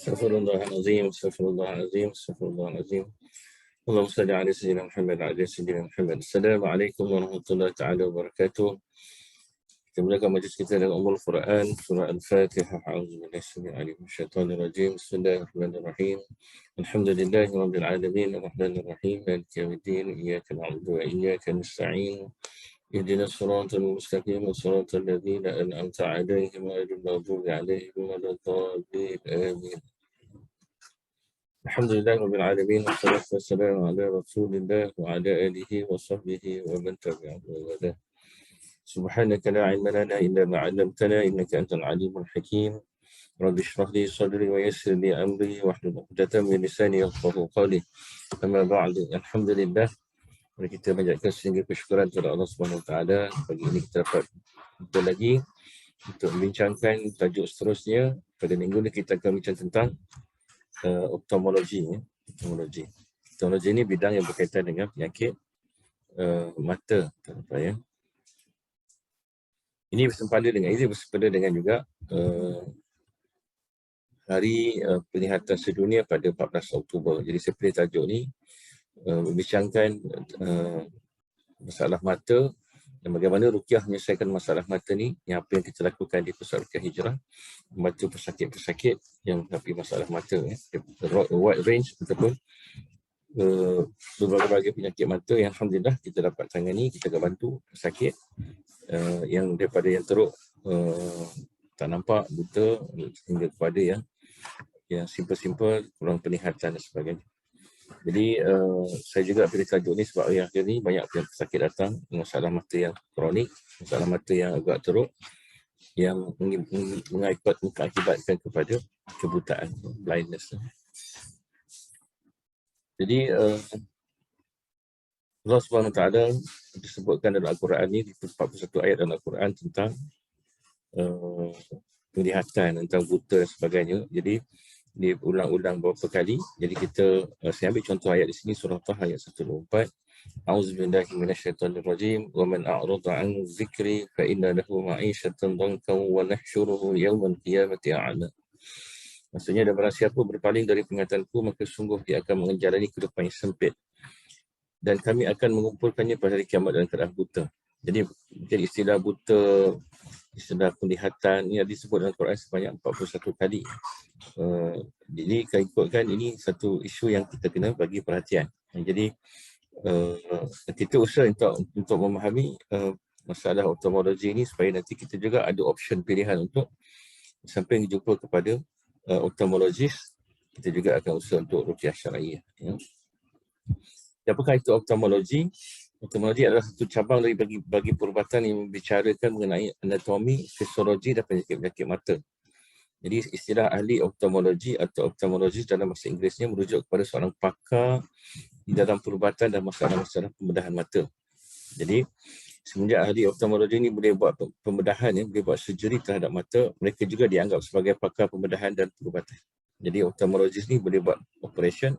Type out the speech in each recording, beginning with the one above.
Astaghfirullahaladzim, astaghfirullahaladzim, astaghfirullahaladzim. Allahumma salli ala sayyidina Muhammad wa ala sayyidina Muhammad. Assalamualaikum warahmatullahi ta'ala wabarakatuh. Kita mulakan majlis kita dengan Ummul Quran, surah Al-Fatihah. A'udzubillahi minasy alim syaitanir rajim. Bismillahirrahmanirrahim. Alhamdulillahi rabbil alamin, arrahmanir rahim, maliki yaumiddin, iyyaka na'budu wa iyyaka nasta'in. اهدنا الصراط المستقيم صراط الذين أنعمت عليهم غير المغضوب عليهم ولا الضالين آمين. الحمد لله رب العالمين والصلاة والسلام على رسول الله وعلى آله وصحبه ومن تبعه ووالاه. سبحانك لا علم لنا إلا ما علمتنا إنك أنت العليم الحكيم. رب اشرح لي صدري ويسر لي أمري واحلل عقدة من لساني يفقهوا قولي. أما بعد الحمد لله. Mari kita panjatkan sehingga kesyukuran kepada Allah SWT. Pagi ini kita dapat betul lagi untuk membincangkan tajuk seterusnya. Pada minggu ini kita akan bincang tentang ophthalmology. Ophthalmology ini bidang yang berkaitan dengan penyakit mata. Ini bersempena dengan juga hari penglihatan sedunia pada 14 Oktober. Jadi saya pilih tajuk ini membincangkan masalah mata dan bagaimana ruqyah menyelesaikan masalah mata ni, yang apa yang kita lakukan di Pusat Ruqyah Hijrah, membantu pesakit-pesakit yang menghadapi masalah mata, wide range ataupun berbagai penyakit mata yang alhamdulillah kita dapat tangani. Kita akan bantu pesakit yang daripada yang teruk, tak nampak, buta, hingga kepada yang simple-simple, kurang penglihatan dan sebagainya. Jadi saya juga pilih tajuk ni sebab akhir ni banyak pesakit datang dengan masalah mata yang kronik, masalah mata yang agak teruk, yang mengakibatkan kepada kebutaan, blindness. Jadi Allah SWT disebutkan dalam Al-Quran ni, di 41 ayat dalam Al-Quran tentang penglihatan, tentang buta dan sebagainya. Jadi diulang-ulang beberapa kali. Jadi saya ambil contoh ayat di sini, surah Taha ayat 124. A'udzubillahi minasyaitonirrajim. Wa man a'rada 'an dzikri fa inna lahu ma'isyatan dhankan wa nahsyuruhu yawmal qiyamati a'ma. Maksudnya, dan barang siapa berpaling dari peringatanku, maka sungguh dia akan menjalani kehidupan yang sempit. Dan kami akan mengumpulkannya pada hari kiamat dalam keadaan buta. Jadi istilah buta, istilah penglihatan ini disebut dalam Quran sebanyak 41 kali. Jadi kalau ikutkan, ini satu isu yang kita kena bagi perhatian. Jadi kita usaha untuk memahami masalah ophthalmology ini supaya nanti kita juga ada option pilihan untuk sampai jumpa kepada ophthalmologist. Kita juga akan usaha untuk ruqyah syar'iyyah. Apakah itu ophthalmology? Ophthalmology adalah satu cabang dari bagi perubatan yang membicarakan mengenai anatomi, fisiologi dan penyakit-penyakit mata. Jadi istilah ahli ophthalmology atau ophthalmologist dalam bahasa Inggerisnya merujuk kepada seorang pakar di dalam perubatan dan masalah-masalah pembedahan mata. Jadi semenjak ahli ophthalmology ini boleh buat pembedahan, boleh buat surgery terhadap mata, mereka juga dianggap sebagai pakar pembedahan dan perubatan. Jadi ophthalmologist ni boleh buat operation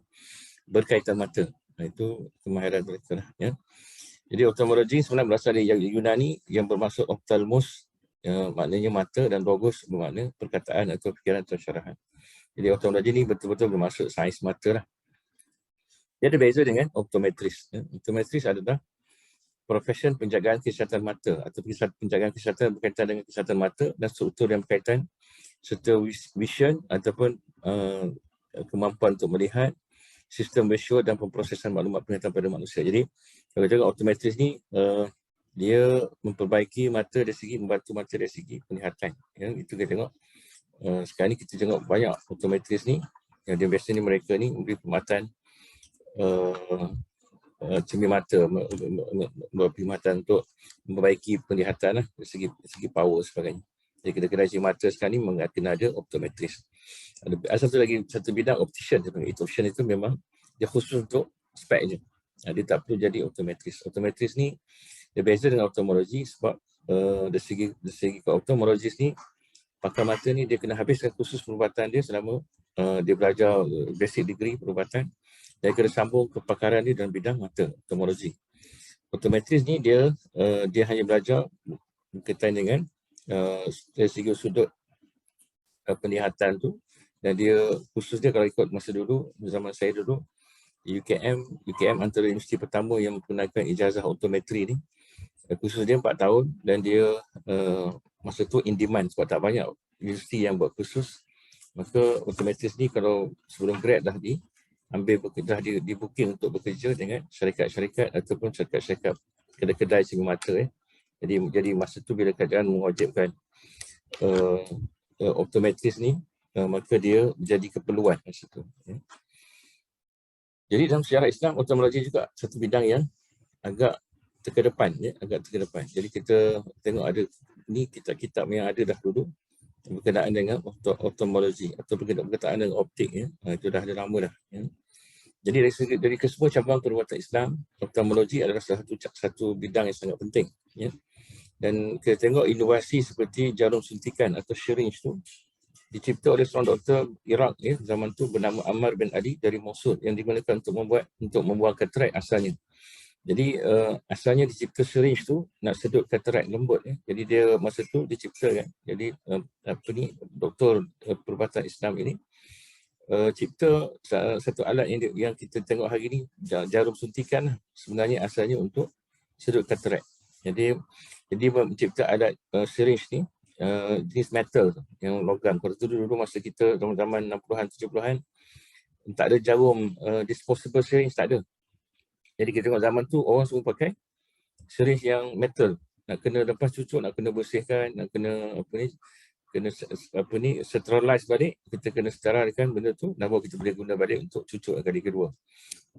berkaitan mata. Itu kemahiran mereka lah, ya. Jadi ophthalmology sebenarnya berasal dari Yunani yang bermaksud ophthalmos, maknanya mata, dan logos bermakna perkataan atau fikiran atau syarahan. Jadi ophthalmology ni betul-betul bermaksud sains mata lah. Dia ada beza dengan optometris. Optometris adalah profesion penjagaan kesihatan mata atau penjagaan kesihatan berkaitan dengan kesihatan mata dan struktur yang berkaitan serta vision ataupun kemampuan untuk melihat, sistem visual dan pemprosesan maklumat penglihatan pada manusia. Jadi kalau cakap optometris ni, dia memperbaiki mata dari segi, membantu mata dari segi penglihatan. Ya, itu kita tengok. Sekarang ni kita tengok banyak optometris ni, yang dia biasanya mereka ni memberi perkhidmatan cermin mata, perkhidmatan untuk memperbaiki penglihatan lah, dari segi power sebagainya. Jadi kedai-kedai cermin mata sekarang ni kena ada optometris. Ada satu bidang optician. Optician itu memang dia khusus untuk spek je. Dia tak perlu jadi optometris. Optometris ni dia beza dengan ophthalmology sebab dari segi ophthalmologist ni, pakar mata ni dia kena habiskan khusus perubatan dia selama dia belajar basic degree perubatan, dan kena sambung kepakaran dia dalam bidang mata, ophthalmology. Optometris ni dia hanya belajar berkaitan dengan dari segi sudut penglihatan tu, dan dia khusus dia kalau ikut masa dulu, zaman saya dulu, UKM antara universiti pertama yang menggunakan ijazah optometri ni. Khusus dia 4 tahun dan dia masa tu in demand sebab tak banyak universiti yang buat khusus. Maka optometris ni kalau sebelum grad dah di booking untuk bekerja dengan syarikat-syarikat ataupun syarikat-syarikat kedai-kedai cermin mata. Jadi masa tu bila kerajaan mewajibkan optometris ni, maka dia jadi keperluan masa tu. Jadi dalam sejarah Islam, optometri juga satu bidang yang agak terkedepan. Jadi kita tengok ada ni kitab-kitab yang ada dah dulu berkenaan dengan ophthalmology atau berkenaan dengan optik. Itu dah ada lama dah. Jadi dari kesemua cabang perubatan Islam, ophthalmology adalah satu bidang yang sangat penting. Dan kita tengok inovasi seperti jarum suntikan atau syringe tu dicipta oleh seorang doktor Iraq zaman tu bernama Ammar bin Ali dari Mosul yang digunakan untuk membuang katarak asalnya. Jadi asalnya dicipta syringe tu nak sedut katarak lembut. Jadi dia masa tu diciptakan. Jadi doktor perubatan Islam ini cipta satu alat yang kita tengok hari ni, jarum suntikan, sebenarnya asalnya untuk sedut katarak. Jadi mencipta alat syringe ni jenis metal yang logam. Kalau dulu masa kita zaman 60-an 70-an tak ada jarum disposable syringe, tak ada. Jadi kita tengok zaman tu orang semua pakai syringe yang metal. Nak kena lepas cucuk, nak kena bersihkan, nak kena sterilize balik, kita kena sterilkan benda tu, dan baru kita boleh guna balik untuk cucuk kali kedua.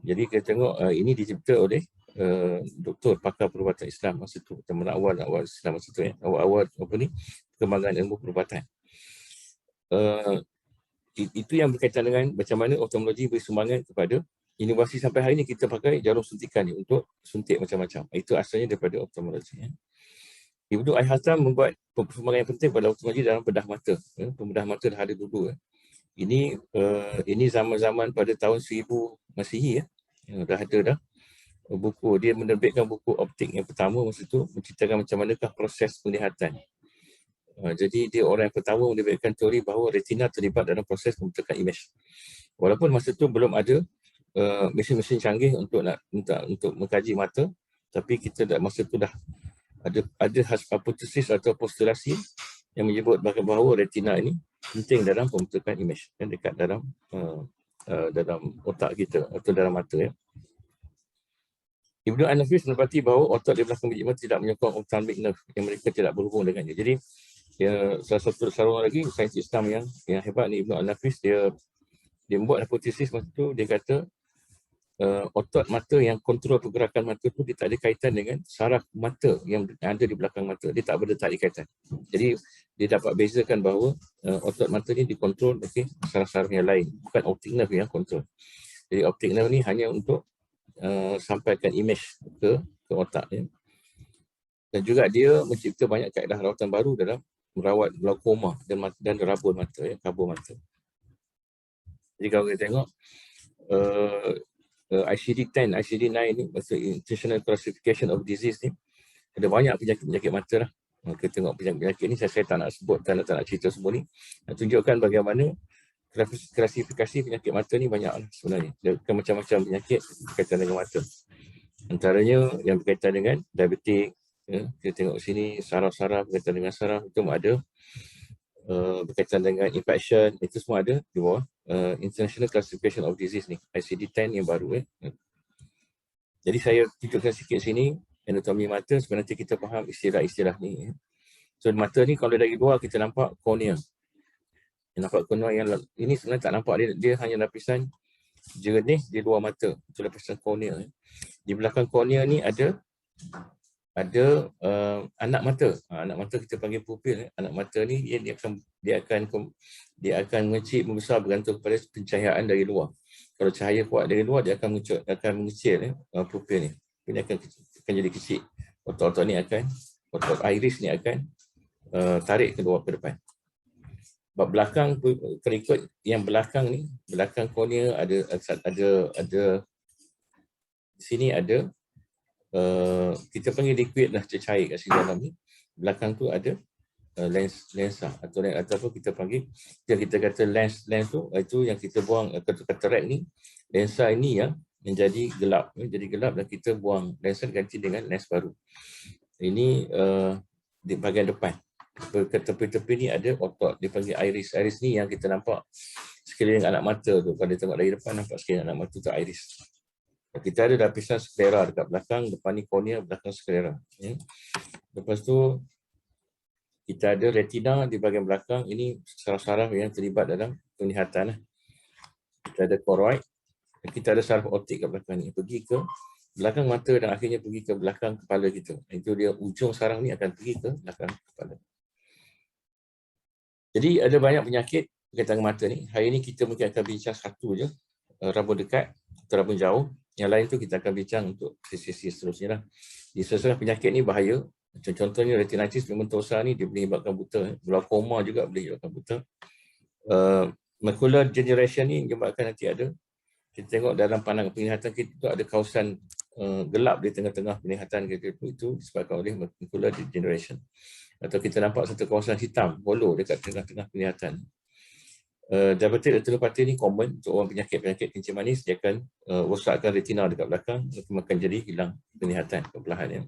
Jadi kita tengok ini dicipta oleh doktor pakar perubatan Islam masa tu, zaman awal Islam masa tu, awal perkembangan ilmu perubatan. Itu yang berkaitan dengan macam mana ophthalmology beri sumbangan kepada inovasi sampai hari ini. Kita pakai jarum suntikan ni untuk suntik macam-macam. Itu asalnya daripada ophthalmology. Ibnu Al-Hatham membuat perkembangan yang penting pada ophthalmology dalam bedah mata. Pembedah mata dah ada dulu. Ini zaman-zaman pada tahun 1000 Masihi. Dah ada dah buku. Dia menerbitkan buku optik yang pertama masa tu, menceritakan macam manakah proses penglihatan. Jadi dia orang yang pertama menerbitkan teori bahawa retina terlibat dalam proses pembentukan imej. Walaupun masa tu belum ada mesin-mesin canggih untuk mengkaji mata, tapi kita masa tu dah ada hipotesis atau postulasi yang menyebut bahawa retina ini penting dalam pembentukan imej yang dekat dalam otak kita atau dalam mata. Ibnu An-Nafis mendapati bahawa otak di belakang biji mata tidak menyokong ophthalmic nerve yang mereka tidak berhubung dengannya. Jadi salah satu seorang lagi sains Islam yang hebat ni, Ibnu An-Nafis, dia membuat hipotesis masa tu. Dia kata otot mata yang kontrol pergerakan mata tu, dia tak ada kaitan dengan saraf mata yang ada di belakang mata. Dia tak ada kaitan. Jadi dia dapat bezakan bahawa otot mata ni dikontrol saraf-saraf yang lain, bukan optic nerve yang kontrol. Jadi optic nerve ni hanya untuk sampaikan imej ke otak. Dan juga dia mencipta banyak kaedah rawatan baru dalam merawat glaukoma dan rabun mata, kabur mata. Jadi kalau kita tengok ICD-10, ICD-9 ni, maksud International Classification of Disease ni, ada banyak penyakit-penyakit mata lah. Kita tengok penyakit-penyakit ni, saya tak nak sebut, tak nak cerita semua ni. Nak tunjukkan bagaimana klasifikasi penyakit mata ni banyak lah sebenarnya. Dia bukan macam-macam penyakit berkaitan dengan mata. Antaranya yang berkaitan dengan diabetik, kita tengok sini saraf-saraf, berkaitan dengan saraf, itu ada berkaitan dengan infection, itu semua ada di bawah International Classification of Disease ni, ICD-10 yang baru. Jadi saya tunjukkan sikit sini anatomi mata supaya nanti kita faham istilah-istilah ni. So mata ni kalau dari luar kita nampak kornea. Nampak kornea yang ini sebenarnya tak nampak, dia hanya lapisan jernih di luar mata. Itu lapisan kornea. Di belakang kornea ni ada anak mata. Anak mata kita panggil pupil. Anak mata ni dia akan mengecil membesar bergantung kepada pencahayaan dari luar. Kalau cahaya kuat dari luar, dia akan mengecil pupil ni. Ini akan jadi kecil. Otot-otot ni otot iris ni akan tarik ke luar ke depan. Sebab belakang, kalau ikut yang belakang ni, belakang kornea ada di sini ada kita panggil liquid lah, cecair kat sini dalam ni. Belakang tu ada lensa ataupun kita panggil, yang kita kata lens tu, itu yang kita buang katarak ni, lensa ini yang menjadi gelap, dan kita buang lensa ganti dengan lens baru. Ini di bahagian depan. Ke tepi-tepi ni ada otot, dipanggil iris. Iris ni yang kita nampak sekeliling anak mata tu. Kalau dia tengok dari depan, nampak sekeliling anak mata tu iris. Kita ada lapisan sklera dekat belakang, depan ni kornea, belakang sklera. Ya. Lepas tu, kita ada retina di bahagian belakang. Ini saraf-saraf yang terlibat dalam penglihatan. Kita ada koroid. Kita ada saraf optik kat belakang ni. Pergi ke belakang mata dan akhirnya pergi ke belakang kepala kita. Itu dia, ujung sarang ni akan pergi ke belakang kepala. Jadi ada banyak penyakit berkaitan dengan mata ni. Hari ini kita mungkin akan bincang satu je, rambut dekat atau rambut jauh. Yang lain tu kita akan bincang untuk sesi seterusnya lah. Di sesuatu penyakit ni bahaya. Contohnya retinitis pigmentosa ni dia boleh menyebabkan buta. Glaukoma juga boleh menyebabkan buta. Macular degeneration ni menyebabkan nanti ada, kita tengok dalam pandangan penglihatan kita tu ada kawasan gelap di tengah-tengah penglihatan kita itu disebabkan oleh macular degeneration. Atau kita nampak satu kawasan hitam, hollow dekat tengah-tengah penglihatan. Diabetes retinopathy ni common untuk orang penyakit kencing manis. Dia akan rosakkan retina dekat belakang, akan jadi hilang penglihatan perlahan. Ya.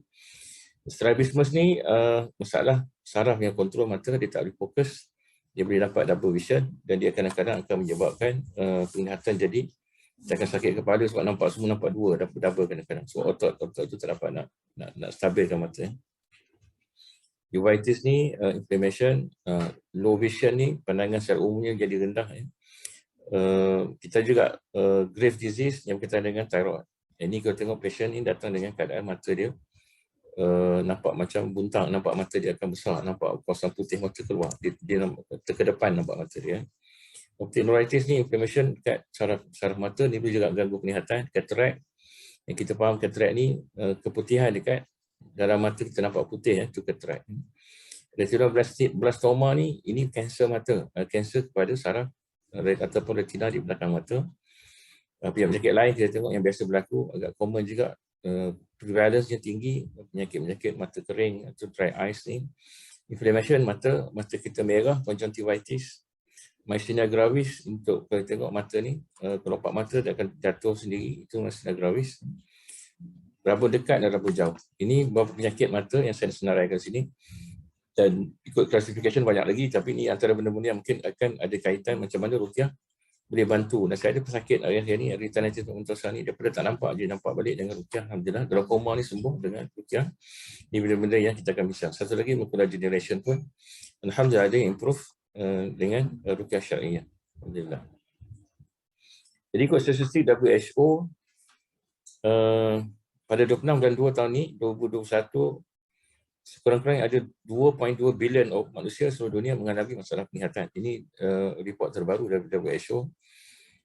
Strabismus ni masalah saraf yang kontrol mata, dia tak boleh fokus, dia boleh dapat double vision dan dia kadang-kadang akan menyebabkan penglihatan jadi kita akan sakit kepala sebab nampak semua nampak dua, double kadang-kadang. So otot tu tak dapat nak stabilkan mata. Uveitis ni inflammation, low vision ni pandangan secara umumnya jadi rendah. Kita juga grave disease yang berkaitan dengan thyroid. Ini kalau tengok patient ni datang dengan keadaan mata dia nampak macam buntang, nampak mata dia akan besar, nampak kawasan putih mata keluar, dia nampak ke depan nampak mata dia. Optic neuritis ni inflammation dekat saraf mata ni boleh juga ganggu penglihatan. Cataract, yang kita faham cataract ni keputihan dekat dalam mata kita nampak putih, itu cataract. Retinoblastoma ni, ini kanser mata, kanser kepada saraf ataupun retina di belakang mata. Penyakit lain kita tengok yang biasa berlaku, agak common juga, prevalence-nya tinggi, penyakit mata kering atau dry eyes ni. Inflammation mata kita merah, conjunctivitis. Myasthenia gravis, untuk kalau tengok mata ni, kelopak mata dia akan jatuh sendiri, itu myasthenia gravis. Rambut dekat dan rambut jauh. Ini beberapa penyakit mata yang saya senaraikan sini. Dan ikut classification banyak lagi, tapi ini antara benda-benda yang mungkin akan ada kaitan macam mana ruqyah boleh bantu. Dan saya ada pesakit hari ni, retinitis pigmentosa ni, daripada tak nampak, dia nampak balik dengan ruqyah. Alhamdulillah, glaukoma ni sembuh dengan ruqyah. Ini benda-benda yang kita akan bincang. Satu lagi, macular degeneration pun, alhamdulillah ada improve dengan ruqyah syariah. Alhamdulillah. Jadi ikut statistik WHO, pada 26 bulan 2 tahun ni, 2021, sekurang-kurangnya ada 2.2 bilion manusia seluruh dunia mengalami masalah penglihatan. Ini report terbaru dari WHO.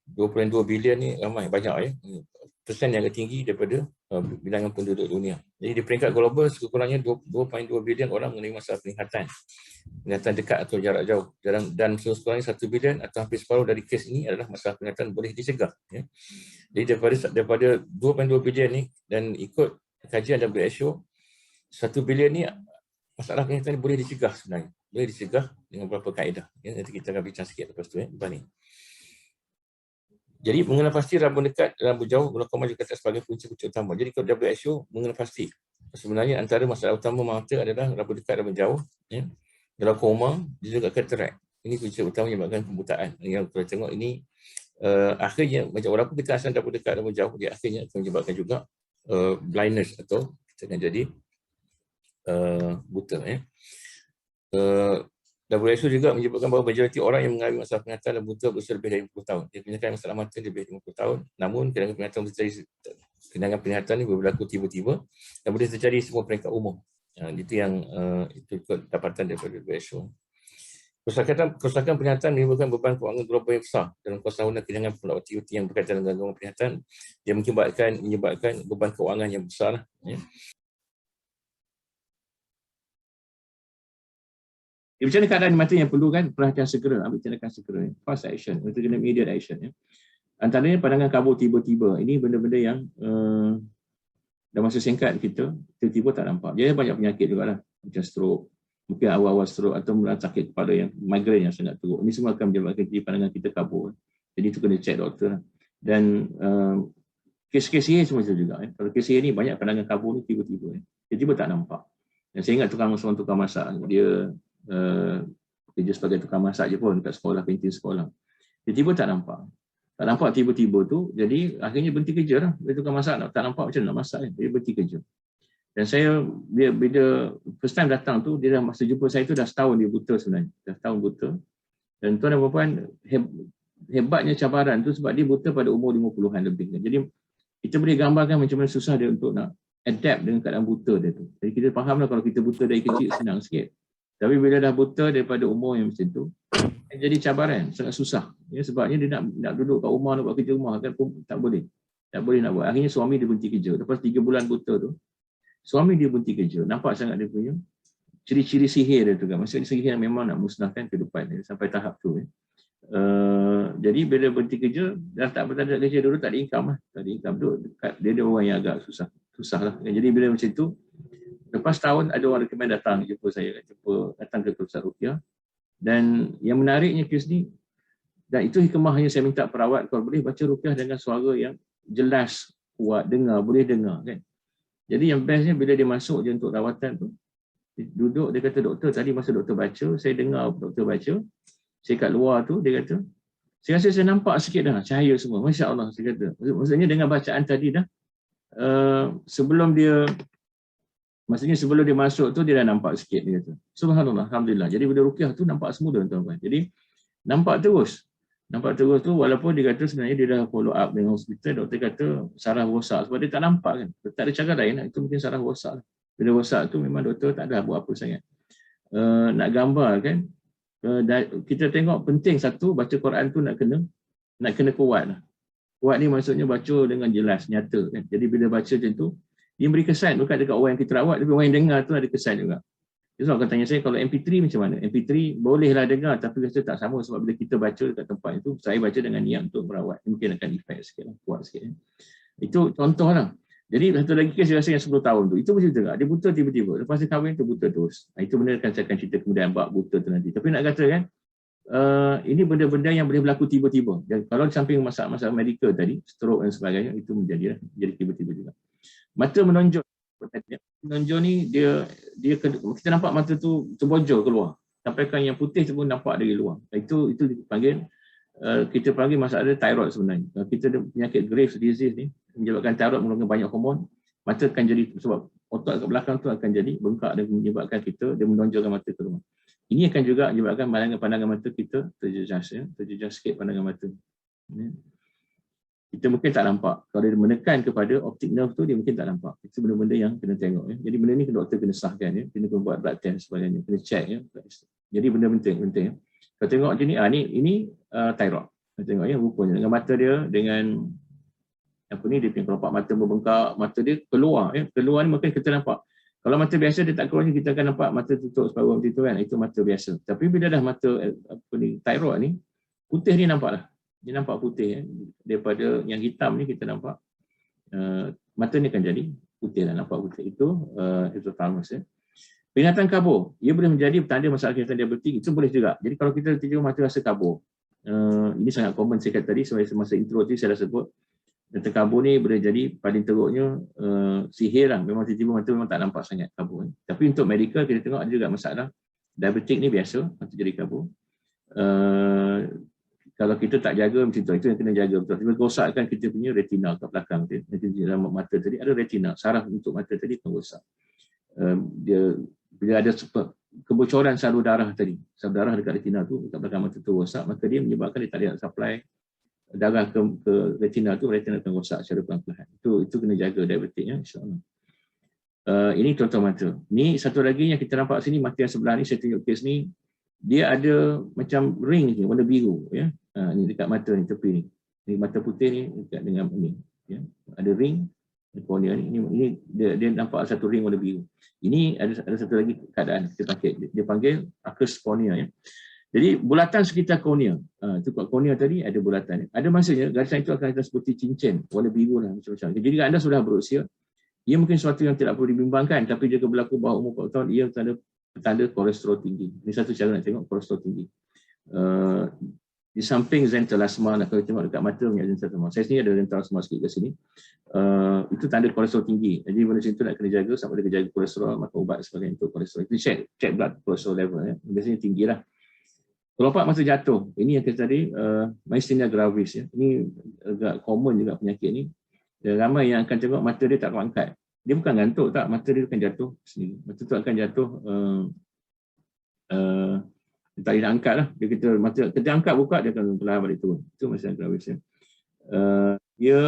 2.2 bilion ni ramai, banyak ya. Persen yang tinggi daripada bilangan penduduk dunia. Jadi di peringkat global sekurang-kurangnya 2.2 bilion orang mengalami masalah penglihatan. Penglihatan dekat atau jarak jauh. Dan sekurang-kurangnya 1 bilion atau hampir separuh dari kes ini adalah masalah penglihatan boleh dicegah. Ya. Jadi daripada 2.2 bilion ni, dan ikut kajian WHO, 1 bilion ni masalah penglihatan boleh dicegah sebenarnya. Boleh dicegah dengan beberapa kaedah. Ya, nanti kita akan bincang sikit lepas tu. Lepas ni. Jadi mengenal pasti rambut dekat, rambut jauh, glaukoma juga sebagai punca-punca utama. Jadi kalau WHO mengenal pasti. Sebenarnya antara masalah utama mata adalah rambut dekat, rambut jauh. Ya. Glaukoma, dia juga cataract. Ini punca utama yang menyebabkan kebutaan. Yang kita tengok ini akhirnya, macam walaupun kita asal rambut dekat, rambut jauh, dia akhirnya akan menyebabkan juga blindness atau kita akan jadi buta. Ya. WHO juga menyebutkan bahawa majoriti orang yang mengalami masalah penglihatan dan buta berusia lebih dari 50 tahun. Dia kebanyakan masalah mata lebih dari 50 tahun. Namun kehilangan penglihatan ini berlaku tiba-tiba dan boleh terjadi semua peringkat umum. Itu yang itu dapatan daripada WHO. Kerusakan penglihatan menimbulkan beban kewangan global yang besar dalam kuasa tahunan kehilangan produktiviti yang berkaitan dengan gangguan penglihatan. Dia menyebabkan beban kewangan yang besar. Ya. Macam mana keadaan mata yang perlu kan perhatian segera, ambil tindakan segera, fast action, itu kena immediate action. Ya. Antaranya pandangan kabur tiba-tiba, ini benda-benda yang dalam masa singkat kita tiba-tiba tak nampak. Jadi banyak penyakit juga lah, macam stroke, mungkin awal-awal stroke atau sakit kepala yang migraine yang sangat teruk. Ini semua akan menyebabkan pandangan kita kabur. Jadi itu kena cek doktor. Dan kes-kes ini semua itu juga. Kalau kes ini banyak pandangan kabur ni tiba-tiba. Tiba-tiba tak nampak. Dan saya ingat seorang tukang masak, dia kerja sebagai tukang masak je pun dekat sekolah, kantin sekolah. Tiba-tiba tak nampak. Tak nampak tiba-tiba tu, jadi akhirnya berhenti kerja lah. Dia tukang masak, tak nampak macam mana nak masak. Dia berhenti kerja. Dan saya, bila first time datang tu, dia dah masa jumpa saya tu dah setahun dia buta sebenarnya. Dah setahun buta. Dan tuan dan puan, hebatnya cabaran tu sebab dia buta pada umur 50-an lebih. Jadi kita boleh gambarkan macam mana susah dia untuk nak adapt dengan keadaan buta dia tu. Jadi kita fahamlah kalau kita buta dari kecil senang sikit. Tapi bila dah buta daripada umur yang macam tu, jadi cabaran, sangat susah. Ya, sebabnya dia nak duduk kat rumah, nak buat kerja rumah kan pun tak boleh. Tak boleh nak buat. Akhirnya suami dia berhenti kerja. Lepas 3 bulan buta tu, suami dia berhenti kerja. Nampak sangat dia punya ciri-ciri sihir dia tu kan. Maksudnya sihir yang memang nak musnahkan kehidupan dia sampai tahap tu. Jadi bila berhenti kerja, dah tak bertanda kerja dulu, tak ada income lah. Tak ada income tu, dia ada orang yang agak susah lah. Jadi bila macam tu, lepas tahun ada orang recommend datang jumpa saya, datang ke Pusat Ruqyah. Dan yang menariknya kes ni, dan itu hikmahnya saya minta perawat kalau boleh baca Ruqyah dengan suara yang jelas, kuat, boleh dengar kan. Jadi yang bestnya bila dia masuk je untuk rawatan tu, duduk, dia kata doktor tadi masa doktor baca, saya dengar doktor baca, saya kat luar tu, dia kata, saya rasa saya nampak sikit dah cahaya semua, Masya Allah, saya kata. Maksudnya dengan bacaan tadi dah, sebelum dia masuk tu, dia dah nampak sikit, dia kata. Subhanallah, Alhamdulillah. Jadi bila Ruqyah tu nampak semua tuan-tuan. Jadi nampak terus tu, walaupun dia kata sebenarnya dia dah follow up dengan hospital, doktor kata saraf rosak sebab dia tak nampak kan. Tak ada cara lain lah, itu mungkin saraf rosak. Bila rosak tu memang doktor tak ada buat apa sangat. Nak gambar kan, kita tengok penting satu, baca Quran tu nak kena kuat lah. Kuat ni maksudnya baca dengan jelas, nyata kan. Jadi bila baca macam tu, dia beri kesan bukan dekat orang yang kita rawat, tapi orang yang dengar tu ada kesan juga. Jadi orang tanya saya, kalau MP3 macam mana? MP3 bolehlah dengar, tapi rasa tak sama sebab bila kita baca dekat tempat itu, saya baca dengan niat untuk merawat. Mungkin akan efek sikit, kuat sikit. Itu contoh lah. Jadi satu lagi kes saya rasa yang 10 tahun tu, itu macam tu juga. Dia buta tiba-tiba. Lepas dia kahwin tu buta terus. Itu benda saya akan cerita kemudian bab buta tu nanti. Tapi nak kata kan, ini benda-benda yang boleh berlaku tiba-tiba. Dan kalau di samping masalah medical tadi, stroke dan sebagainya, itu menjadi tiba-tiba juga. Mata menonjol ni dia kita nampak mata tu terbojol keluar. Sampaikan yang putih tu pun nampak dari luar. Itu dipanggil kita panggil masalah thyroid sebenarnya. Kita ada penyakit Graves disease ni menyebabkan thyroid mengeluarkan banyak hormon, mata akan jadi sebab otak kat belakang tu akan jadi bengkak dan menyebabkan kita dia menonjolkan mata keluar. Ini akan juga menyebabkan pandangan mata kita terjejas sikit pandangan mata. Kita mungkin tak nampak. Kalau dia menekan kepada optic nerve tu, dia mungkin tak nampak. Itu benda-benda yang kena tengok. Ya. Jadi benda ni doktor kena sahkan. Ya. Kena buat blood test sebagainya. Kena check. Ya. Jadi benda penting. Ya. Kalau tengok je ni, ini thyroid. Kita tengok ya, rupanya. Dengan mata dia, dengan apa ni, dia punya kelopak mata membengkak, mata dia keluar. Ya. Keluar ni mungkin kita nampak. Kalau mata biasa dia tak keluar, kita akan nampak mata tutup separuh macam tu kan. Itu mata biasa. Tapi bila dah mata thyroid ni, putih ni nampak lah. Dia nampak putih ya. Daripada yang hitam ni kita nampak mata ni akan jadi putih lah, nampak putih. Itu hypothalamus ya. Peringatan kabur, ia boleh menjadi petanda masalah kesihatan diabetik, itu boleh juga. Jadi kalau kita tiba-tiba mata rasa kabur, ini sangat common saya kata tadi, semasa intro tadi saya dah sebut, mata kabur ni boleh jadi paling teruknya sihir lah, memang tiba-tiba mata memang tak nampak sangat kabur. Tapi untuk medical kita tengok ada juga masalah diabetik ni biasa mata jadi kabur. Kalau kita tak jaga macam tu, itu yang kena jaga betul. Kita rosakkan kita punya retina kat belakang tu. Nanti dalam mata tadi ada retina, saraf untuk mata tadi akan rosak. Bila ada kebocoran salur darah tadi, salur darah dekat retina tu, dekat belakang mata tu rosak, maka dia menyebabkan dia tak ada supply darah ke retina tu, retina akan rosak secara perlahan-lahan. Itu kena jaga diabetiknya, insya-Allah. Ini contoh mata. Ni satu lagi yang kita nampak sini, mata yang sebelah ni, saya tunjuk kes ni, dia ada macam ring ni, warna biru ya. Ni dekat mata ni, tepi ni. Ni mata putih ni dekat dengan ni ya. Ada ring kornea ni. Ini dia nampak satu ring warna biru. Ini ada satu lagi keadaan dia panggil aqueous cornea ya. Jadi bulatan sekitar kornea. Itu kat kornea tadi ada bulatan. Ada masanya garisan itu akan seperti cincin warna biru lah macam-macam. Jadi anda sudah berusia, ia mungkin sesuatu yang tidak perlu dibimbangkan, tapi jika berlaku bawah umur 40 tahun, ia tanda petanda kolesterol tinggi. Ini satu cara nak tengok kolesterol tinggi. Di samping xanthelasma, kalau tengok dekat mata punya xanthelasma. Saya sini ada xanthelasma sikit kat sini. Itu tanda kolesterol tinggi. Jadi benda macam tu nak kena jaga, sama ada jaga kolesterol, makan ubat sebagainya untuk kolesterol. Itu check blood kolesterol level. Biasanya tinggi lah. Kelopak mata jatuh. Ini yang kita tadi, myasthenia gravis. Ini agak common juga penyakit ni. Ramai yang akan tengok mata dia tak angkat. Dia bukan ngantuk tak, mata dia akan jatuh sini. Mata tu akan jatuh, tak boleh nak angkat lah. Dia kita angkat buka, dia akan perlahan balik turun. Itu myasthenia gravis. Dia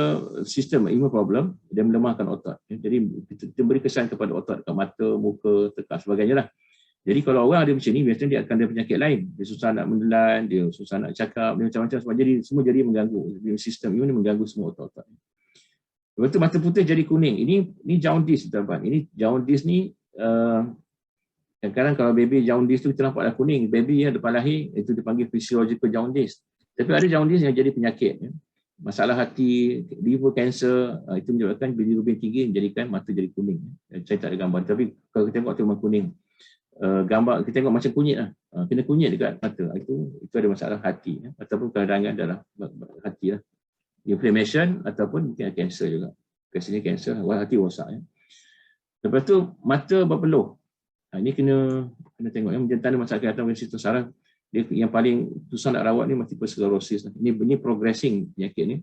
sistem imun problem, dia melemahkan otot. Jadi kita beri kesan kepada otot dekat mata, muka, tekak sebagainya lah. Jadi kalau orang ada macam ni, biasanya dia akan ada penyakit lain. Dia susah nak menelan, dia susah nak cakap, dia macam-macam. Semua jadi mengganggu. Sistem imun ni mengganggu semua otot-otot. Lepas tu mata putih jadi kuning. Ini jaundice, tuan-tuan. Ini jaundice ni, kadang-kadang kalau baby jaundice tu kita nampak dah kuning. Baby yang depan lahir, itu dipanggil physiological jaundice. Tapi ada jaundice yang jadi penyakit. Masalah hati, liver cancer, itu menyebabkan bilirubin tinggi menjadikan mata jadi kuning. Saya tak ada gambar. Tapi kalau kita tengok tu memang kuning. Gambar kita tengok macam kunyit lah. Kena kunyit dekat mata. Itu ada masalah hati. Ataupun kerangan dalam hati lah. Inflammation ataupun mungkin kanser juga. Biasanya kanser, hati rosak. Lepas tu mata berpeluh. Ini kena tengok. Yang tanda masalah kesihatan situs saraf, dia yang paling susah nak rawat ni multiple sclerosis. Ini progressing penyakit ni.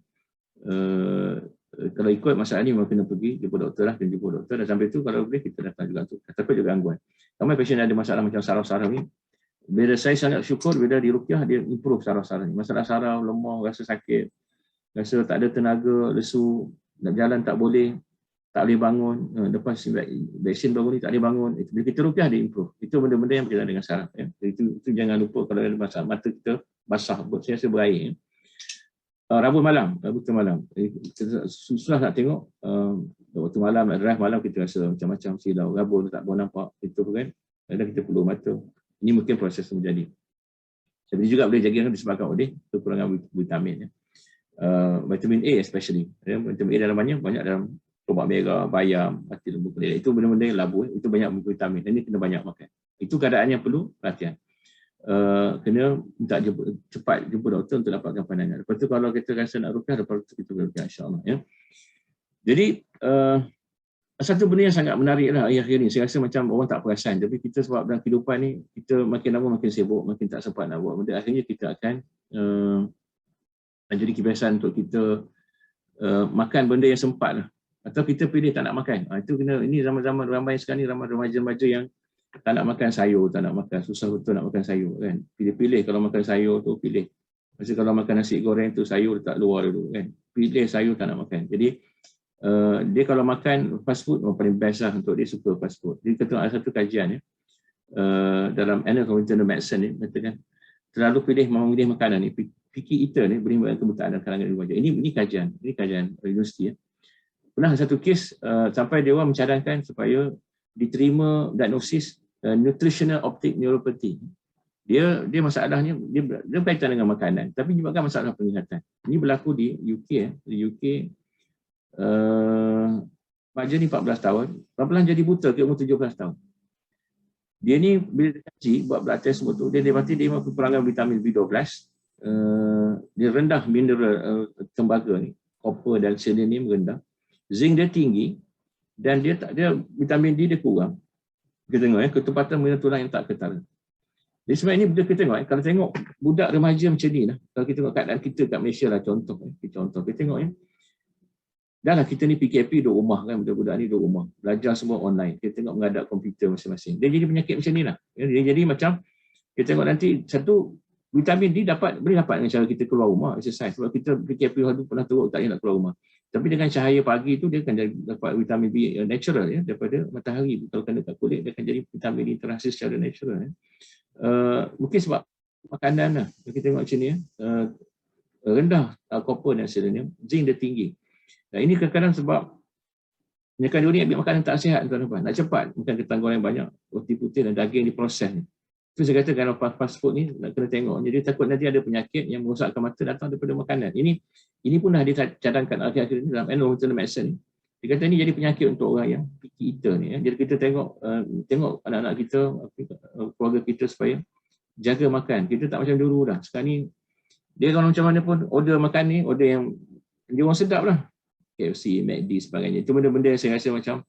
Kalau ikut masalah ni memang kena pergi jumpa doktor lah, dan sampai tu kalau boleh kita datang juga tu. Tapi juga gangguan. Ramai pasien ada masalah macam saraf-saraf ni. Bila saya sangat syukur bila di Ruqyah dia improve saraf-saraf ni. Masalah saraf, lemah, rasa sakit, rasa tak ada tenaga, lesu, nak jalan tak boleh bangun, lepas vaksin baru ni tak boleh bangun. Bila kita Ruqyah dia improve. Itu benda-benda yang berkaitan dengan saraf. Itu jangan lupa kalau ada masalah mata kita basah, saya rasa berair. Rabu malam, susah nak tengok. Waktu malam, nak drive malam, kita rasa macam-macam silau, rabun tak boleh nampak, itu kan, kadang kita perlu mata. Ini mungkin proses terjadi. Jadi juga boleh jaga disebabkan oleh kekurangan vitamin. Vitamin A especially. Vitamin A dalam banyak dalam tomat merah, bayam, hati lembu keledai. Itu benda-benda yang labu, itu banyak vitamin. Dan ini kena banyak makan. Itu keadaan yang perlu perhatian. Kena minta cepat jumpa doktor untuk dapatkan pandangan. Lepas tu kalau kita rasa nak Ruqyah, lepas tu kita Ruqyah, insyaAllah. Jadi satu benda yang sangat menarik lah akhir-akhir ni, saya rasa macam orang tak perasan, tapi kita sebab dalam kehidupan ni kita makin lama makin sibuk, makin tak sempat nak buat benda, akhirnya kita akan jadi kebiasaan untuk kita makan benda yang sempat lah, atau kita pilih tak nak makan. Itu kena, ini zaman-zaman ramai sekarang ni, ramai remaja-remaja yang tak nak makan sayur, tak nak makan, susah betul nak makan sayur kan. Pilih-pilih kalau makan sayur tu, pilih. Masa kalau makan nasi goreng tu, sayur letak luar dulu kan. Pilih sayur tak nak makan. Jadi dia kalau makan fast food, paling best lah untuk dia suka fast food. Jadi kita ada satu kajian dalam Annals of Internal Medicine ni, katakan terlalu memilih makanan ni, picky eater ni boleh menyebabkan kebutaan dalam kalangan remaja. Ini kajian universiti. Pernah satu kes sampai dia orang mencadangkan supaya diterima diagnosis nutritional optic neuropathy. Dia masalahnya dia berkaitan dengan makanan, tapi menyebabkan masalah penglihatan. Ini berlaku di UK. Di UK remaja ni 14 tahun, pelan-pelan jadi buta ke umur 17 tahun. Dia ni bila dia kaji buat blood test semua tu, dia mati dia memang kekurangan vitamin B12, dia rendah mineral tembaga ni, copper dan selenium rendah, zinc dia tinggi, dan dia vitamin D dia kurang. Kita tengok ketepatan mineral tulang yang tak ketara. Jadi sebenarnya ini kita tengok kalau tengok budak remaja macam ni lah, kalau kita tengok keadaan kita kat Malaysia lah, contoh kita tengok dah lah kita ni PKP duduk rumah kan, budak-budak ni duduk rumah, belajar semua online, kita tengok menghadap komputer masing-masing, dia jadi penyakit macam ni lah. Dia jadi macam kita tengok nanti satu vitamin D boleh dapat dengan cara kita keluar rumah exercise, sebab kita PKP dulu pernah teruk tak nak keluar rumah. Tapi dengan cahaya pagi tu dia akan dapat vitamin B natural daripada matahari. Kalau kena kat kulit dia akan jadi vitamin D interaksi secara natural. Mungkin sebab makanan lah. Kita tengok macam ni rendah copper dan selenium, zinc dia tinggi. Dan ini kadang-kadang sebab penyakit ni ambil makanan tak sihat, tuan-tuan. Nak cepat makan ketan goreng banyak, roti putih dan daging diproses ni. Itu saya kata kalau fast food ni nak kena tengok. Jadi takut nanti ada penyakit yang merosakkan mata datang daripada makanan. Ini pun dah dicadangkan akhir-akhir ini dalam Annals of Internal Medicine. Dia kata ini jadi penyakit untuk orang yang picky kita ni. Jadi kita tengok anak-anak kita, keluarga kita supaya jaga makan. Kita tak macam dulu dah. Sekarang ni dia kalau macam mana pun order makan ni, order yang dia orang sedap lah. KFC, McD sebagainya. Itu benda-benda yang saya rasa macam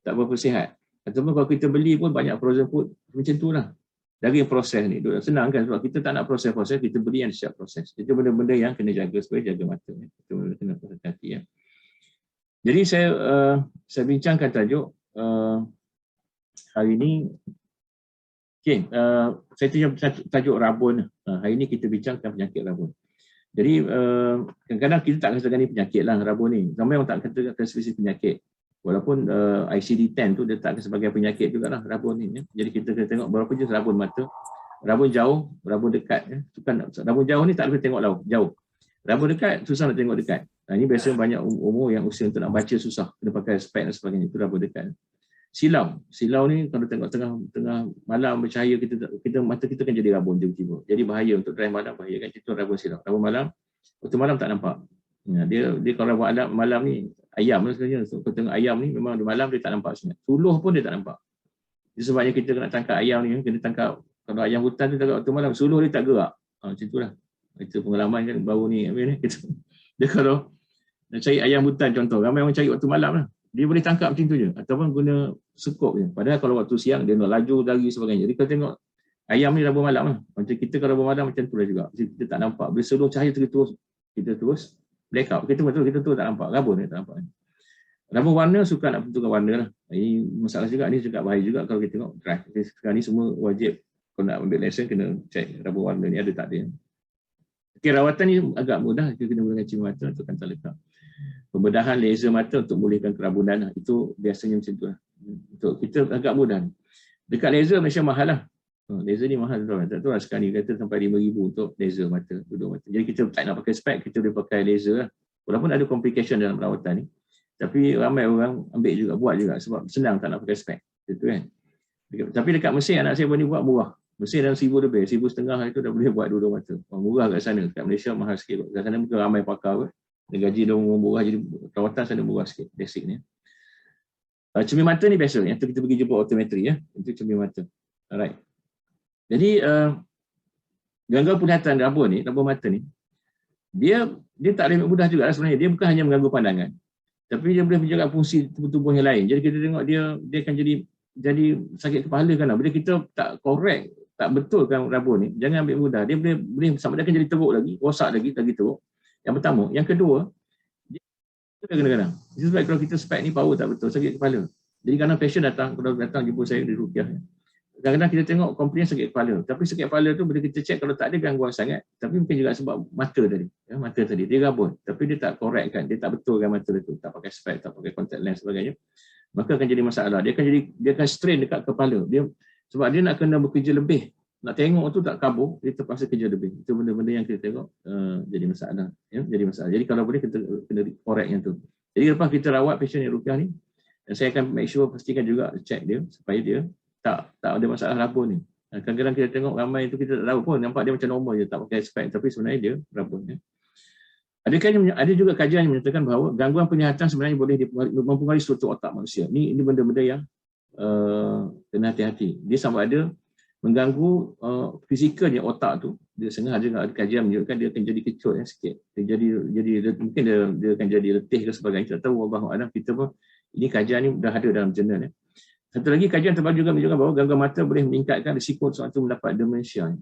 tak berapa sihat. Ataupun kalau kita beli pun banyak frozen food macam tu lah. Dari proses ni. Senang kan sebab kita tak nak proses-proses, kita beli yang siap proses. Itu benda-benda yang kena jaga supaya jaga mata. Itu benda kena hati-hati ya. Jadi saya bincangkan tajuk hari ini. Okay, saya tunjuk tajuk rabun. Hari ini kita bincangkan penyakit rabun. Jadi kadang-kadang kita tak katakan ni penyakit lah rabun ni. Ramai orang tak katakan spesifik penyakit. Walaupun ICD-10 tu dia tak sebagai penyakit juga lah rabun ni. Ya. Jadi kita kena tengok berapa jenis rabun mata. Rabun jauh, rabun dekat. Ya. Rabun jauh ni tak boleh tengok jauh. Rabun dekat susah nak tengok dekat. Ini biasa banyak umur yang usia untuk nak baca susah. Kena pakai spek dan sebagainya. Itu rabun dekat. Silau ni kalau tengok tengah malam bercahaya mata kita kan jadi rabun tiba-tiba. Jadi bahaya untuk drive malam, bahaya kan. Itu rabun silau. Rabun malam, waktu malam tak nampak. Ya, dia kalau rabun malam ni ayam lah sebenarnya. So, kalau tengok ayam ni memang di malam dia tak nampak sebenarnya. Suluh pun dia tak nampak. Jadi sebabnya kita kena tangkap ayam ni, kena tangkap kalau ayam hutan tu tangkap waktu malam, suluh dia tak gerak. Macam itulah. Itu pengalaman kan baru ni. Dia kalau nak cari ayam hutan contoh, ramai orang cari waktu malam lah. Dia boleh tangkap macam tu je. Ataupun guna sekop je. Padahal kalau waktu siang dia nak laju lari sebagainya. Jadi kalau tengok ayam ni rabun malam lah. Macam kita kalau rabun malam macam tu lah juga. Kita tak nampak. Bila seluruh cahaya kita terus blackout. Kita tu tak nampak. Rabun ni tak nampak. Rabun warna suka nak tentukan warna lah. Ini masalah juga. Ini juga bahaya juga kalau kita tengok drive. Sekarang ni semua wajib kalau nak ambil lesen kena check rabun warna ni ada tak ada. Okay, rawatan ni agak mudah. Kita kena menggunakan cermin mata untuk kantar letak. Pembedahan laser mata untuk memulihkan kerabunan itu biasanya macam tu lah. Untuk kita agak mudah. Dekat laser Malaysia mahal lah. Laser ni mahal tu. Tak tahu lah sekarang ni kata sampai RM5,000 untuk laser mata, duduk mata. Jadi kita tak nak pakai spek, kita boleh pakai laser lah. Walaupun ada complication dalam perawatan ni. Tapi ramai orang ambil juga, buat juga sebab senang tak nak pakai spek. Itu kan. Tapi dekat Mesir anak saya boleh buat murah. Mesir dalam RM1,000 lebih, RM1,500 itu dah boleh buat duduk mata. Murah kat sana. Dekat Malaysia mahal sikit. Kat sana mungkin ramai pakar pun. Gaji dia murah, jadi perawatan sana murah sikit, basic ni. Cermin mata ni biasa, yang tu kita pergi jumpa optometri ya. Itu cermin mata. Alright. Jadi gangguan penglihatan rabun mata ni, dia tak boleh mudah juga sebenarnya. Dia bukan hanya mengganggu pandangan, tapi dia boleh menjaga fungsi tubuh yang lain. Jadi kita tengok dia akan jadi sakit kepala kan. Bila kita tak correct, tak betul kan rabun ni, jangan ambil mudah. Dia boleh sama dia akan jadi teruk lagi, rosak lagi teruk. Yang pertama, yang kedua, dia kadang-kadang. Sebab kalau kita spek ni power tak betul, sakit kepala. Jadi kadang patient kalau datang jumpa saya di Rukiah. Kadang-kadang kita tengok komplain sakit kepala. Tapi sakit kepala tu bila kita check kalau tak ada gangguan sangat, tapi mungkin juga sebab mata tadi. Ya, mata tadi, dia rabun. Tapi dia tak correct kan, dia tak betulkan mata tu. Tak pakai spek, tak pakai contact lens sebagainya. Maka akan jadi masalah. Dia akan strain dekat kepala. Sebab dia nak kena bekerja lebih. Nak tengok tu tak kabur, dia terpaksa kerja lebih. Itu benda-benda yang kita tengok jadi masalah. Ya, jadi masalah. Jadi kalau boleh kita kena correct yang tu. Jadi lepas kita rawat patient yang Rukiah ni, dan saya akan make sure pastikan juga check dia supaya dia tak ada masalah rabun ni. Kadang-kadang kita tengok ramai tu kita tak tahu pun, nampak dia macam normal je, tak pakai spek, tapi sebenarnya dia rabun. Ya. Ada juga kajian yang menyatakan bahawa gangguan penglihatan sebenarnya boleh mempengaruhi struktur otak manusia. Ini benda-benda yang kena hati-hati. Dia sama ada mengganggu fisikalnya otak tu. Dia sengaja ada kajian menunjukkan dia akan jadi kecut sikit. Dia mungkin dia akan jadi letih ke sebagainya. Tak tahu wallahu a'lam. Kita pun ini kajian ni dah ada dalam jurnal. Satu lagi kajian terbaru juga menunjukkan bahawa gangguan mata boleh meningkatkan risiko suatu mendapat demensia.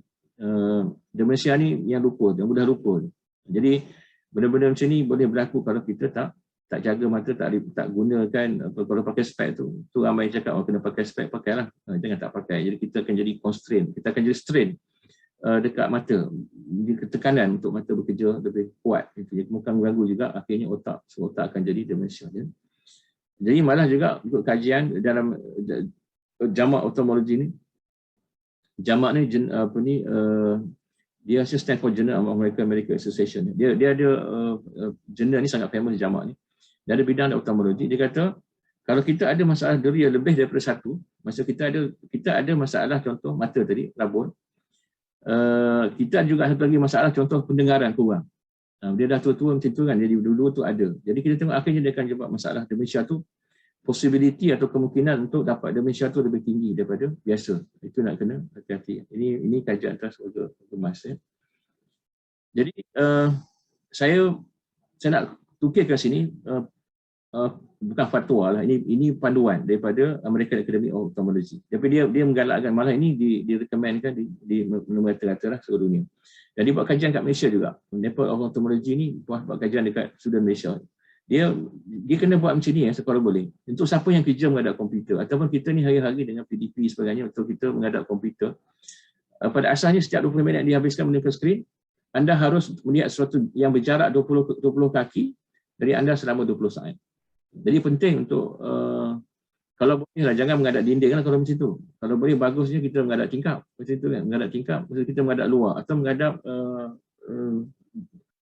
Demensia ni yang mudah lupa. Jadi benda-benda macam ni boleh berlaku kalau kita tak jaga mata, tak gunakan kalau pakai spek tu ramai cakap kena pakai spek, pakailah, jangan tak pakai. Jadi kita akan jadi constraint, kita akan jadi strain dekat mata, tekanan untuk mata bekerja lebih kuat gitu. Jadi bukan mengganggu juga akhirnya otak akan jadi demensia. Jadi malah juga untuk kajian dalam jamak ophthalmology ni, jamak ni dia stand for Journal of American Medical Association. Dia ada jurnal ni sangat famous jamak ni. Dia ada bidang ophthalmology. Dia kata kalau kita ada masalah deria lebih daripada satu, masa kita ada masalah contoh mata tadi, rabun. Kita juga satu lagi masalah contoh pendengaran kurang. Dia dah tua-tua macam tu kan, jadi dulu tu ada. Jadi kita tengok akhirnya dia akan sebab masalah demensia tu possibility atau kemungkinan untuk dapat demensia tu lebih tinggi daripada biasa. Itu nak kena hati-hati. Ini kajian atas warga emas. Jadi saya nak tukar ke sini, bukan fatwa lah, ini panduan daripada American Academy of Ophthalmology. Tapi dia menggalakkan, malah ini direkomendkan di rata-rata lah seluruh dunia. Dan dia buat kajian kat Malaysia juga. Nepal of Ophthalmology ni buat kajian dekat Sudan, Malaysia. Dia kena buat macam ni kalau boleh. Untuk siapa yang kerja menghadap komputer, ataupun kita ni hari-hari dengan PDP sebagainya, untuk kita menghadap komputer, pada asalnya setiap 20 minit dihabiskan menggunakan skrin, anda harus melihat sesuatu yang berjarak 20 kaki dari anda selama 20 saat. Jadi penting untuk kalau boleh lah, jangan menghadap dinding lah kalau macam tu. Kalau boleh, bagusnya kita menghadap tingkap. Macam tu kan, menghadap tingkap, maksudnya kita menghadap luar atau menghadap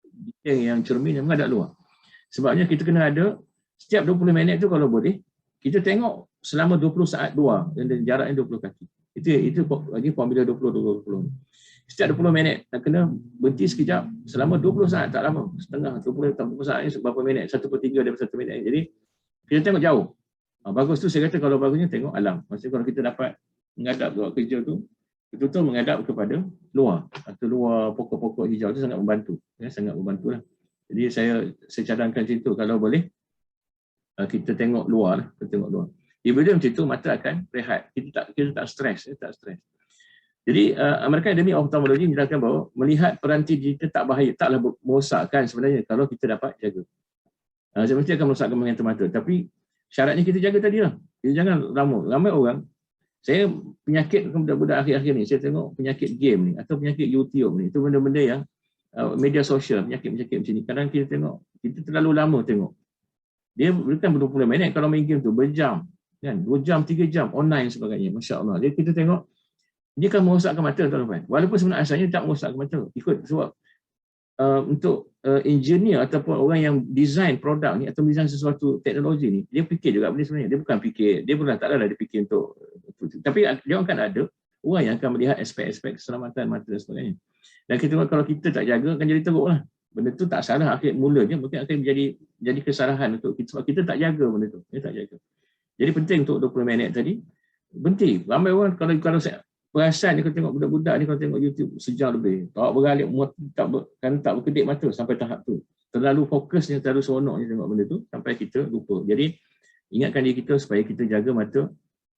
dinding yang cermin yang menghadap luar. Sebabnya kita kena ada setiap 20 minit tu kalau boleh, kita tengok selama 20 saat luar dan jaraknya 20 kaki. Itu lagi formula 20-20-20. Setiap 20 minit nak kena berhenti sekejap selama 20 saat, tak lama, setengah 20 saat ni berapa minit, 1/3 daripada 1 minit. Jadi kita tengok jauh. Bagus tu saya kata, kalau bagusnya tengok alam. Maksudnya kalau kita dapat menghadap buat kerja tu, betul-betul menghadap kepada luar atau luar pokok-pokok hijau tu sangat membantu. Sangat membantu lah. Jadi saya cadangkan macam tu, kalau boleh kita tengok luar lah, kita tengok luar. Bila macam tu mata akan rehat. Kita tak stres, Jadi American Academy of Ophthalmology menjelaskan bahawa melihat peranti digital tak bahaya, taklah merosakkan sebenarnya kalau kita dapat jaga. Mesti akan merosakkan penglihatan mata, tapi syaratnya kita jaga tadi lah. Kita jangan lama. Ramai orang, saya penyakit budak-budak akhir-akhir ni, saya tengok penyakit game ni atau penyakit YouTube ni, itu benda-benda yang media sosial, penyakit-penyakit macam ni. Kadang kita tengok, kita terlalu lama tengok. Dia bukan 20 minit kalau main game tu, berjam. Kan? 2 jam, 3 jam, online sebagainya. Masya Allah. Jadi kita tengok, dia akan merosakkan mata, tuan-tuan. Walaupun sebenarnya asalnya tak merosakkan mata. Ikut sebab untuk engineer ataupun orang yang design produk ni atau design sesuatu teknologi ni, dia fikir juga benda sebenarnya. Dia bukan fikir, dia pun tak adalah dia fikir untuk, tapi dia akan ada orang yang akan melihat aspek-aspek keselamatan mata dan sebagainya. Dan kita tengok kalau kita tak jaga, akan jadi teruk lah. Benda tu tak salah akhir mulanya, mungkin akan jadi kesalahan untuk kita sebab kita tak jaga benda tu. Dia tak jaga. Jadi penting untuk 20 minit tadi, berhenti. Ramai orang kalau saya perasan, kalau tengok budak-budak ni, kalau tengok YouTube sejam lebih, tak bergalip, tak berkedip mata sampai tahap tu. Terlalu fokusnya, terlalu seronoknya tengok benda tu sampai kita lupa. Jadi ingatkan diri kita supaya kita jaga mata.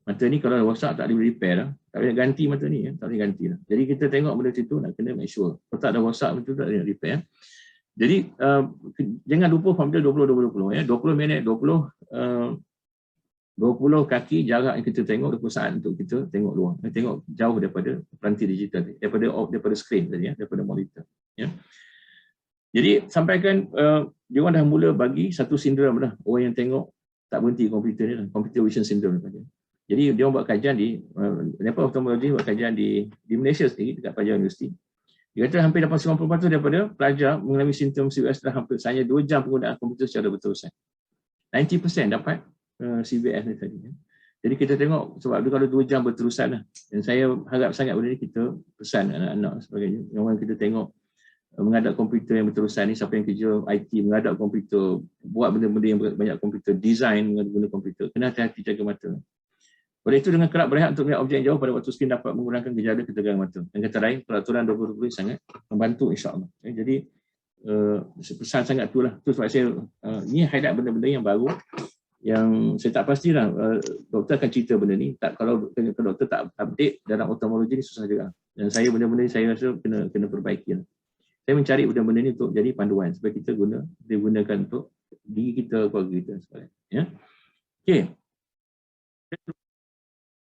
Mata ni kalau rosak tak boleh repair lah. Tak boleh ganti mata ni, tak boleh ganti lah. Jadi kita tengok benda tu nak kena make sure. Kalau tak ada rosak benda tu tak boleh repair. Jadi jangan lupa formula 20-20-20. 20 minit, 20 kaki jarak yang kita tengok, 20 saat untuk kita tengok luar. Tengok jauh daripada peranti digital, daripada skrin tadi, daripada monitor. Jadi sampaikan dia orang dah mula bagi satu sindrom dah. Orang yang tengok tak berhenti komputer ni lah, computer vision syndrome. Jadi dia orang buat kajian di Nepal Ophthalmology buat kajian di Malaysia sendiri dekat Pelajar Universiti. Dia kata hampir 90% daripada pelajar mengalami simptom CVS dah hampir hanya 2 jam penggunaan komputer secara berterusan. 90% dapat CVS ni tadi. Jadi kita tengok sebab dia kalau 2 jam berterusan lah. Dan saya harap sangat benda ni kita pesan anak-anak sebagainya. Yang orang kita tengok menghadap komputer yang berterusan ni, siapa yang kerja IT menghadap komputer, buat benda-benda yang banyak komputer, design menggunakan komputer, kena hati-hati jaga mata. Oleh itu dengan kerap berehat untuk melihat objek yang jauh pada waktu skrin dapat mengurangkan gejala ketegangan mata. Dan kata lain, peraturan 2020 sangat membantu insya-Allah. Jadi pesan sangat tu lah. Tu sebab saya ni highlight benda-benda yang baru yang saya tak pastilah doktor akan cerita benda ni. Kalau doktor tak update dalam ophthalmology ni susah juga. Dan saya benda-benda ni saya rasa kena perbaiki lah. Saya mencari benda-benda ni untuk jadi panduan supaya kita digunakan untuk diri kita, keluarga kita sebagainya. Ya. Okey.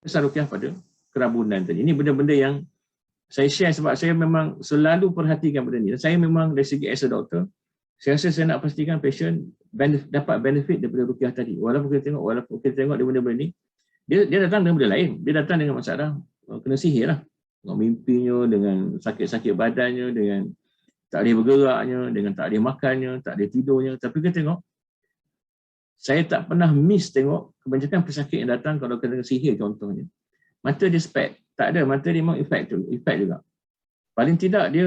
Pesan ruqyah pada kerabunan tadi. Ini benda-benda yang saya share sebab saya memang selalu perhatikan benda ni. Dan saya memang dari segi as a doctor, saya rasa saya nak pastikan patient dapat benefit daripada ruqyah tadi. Walaupun kita tengok dia benda-benda ni, dia datang dengan benda lain. Dia datang dengan masalah kena sihir lah. Dengan mimpinya, dengan sakit-sakit badannya, dengan tak boleh bergeraknya, dengan tak boleh makannya, tak boleh tidurnya. Tapi kita tengok, saya tak pernah miss tengok kebanyakan pesakit yang datang kalau kena sihir contohnya. Mata dia spek, tak ada, mata dia memang efek juga. Paling tidak dia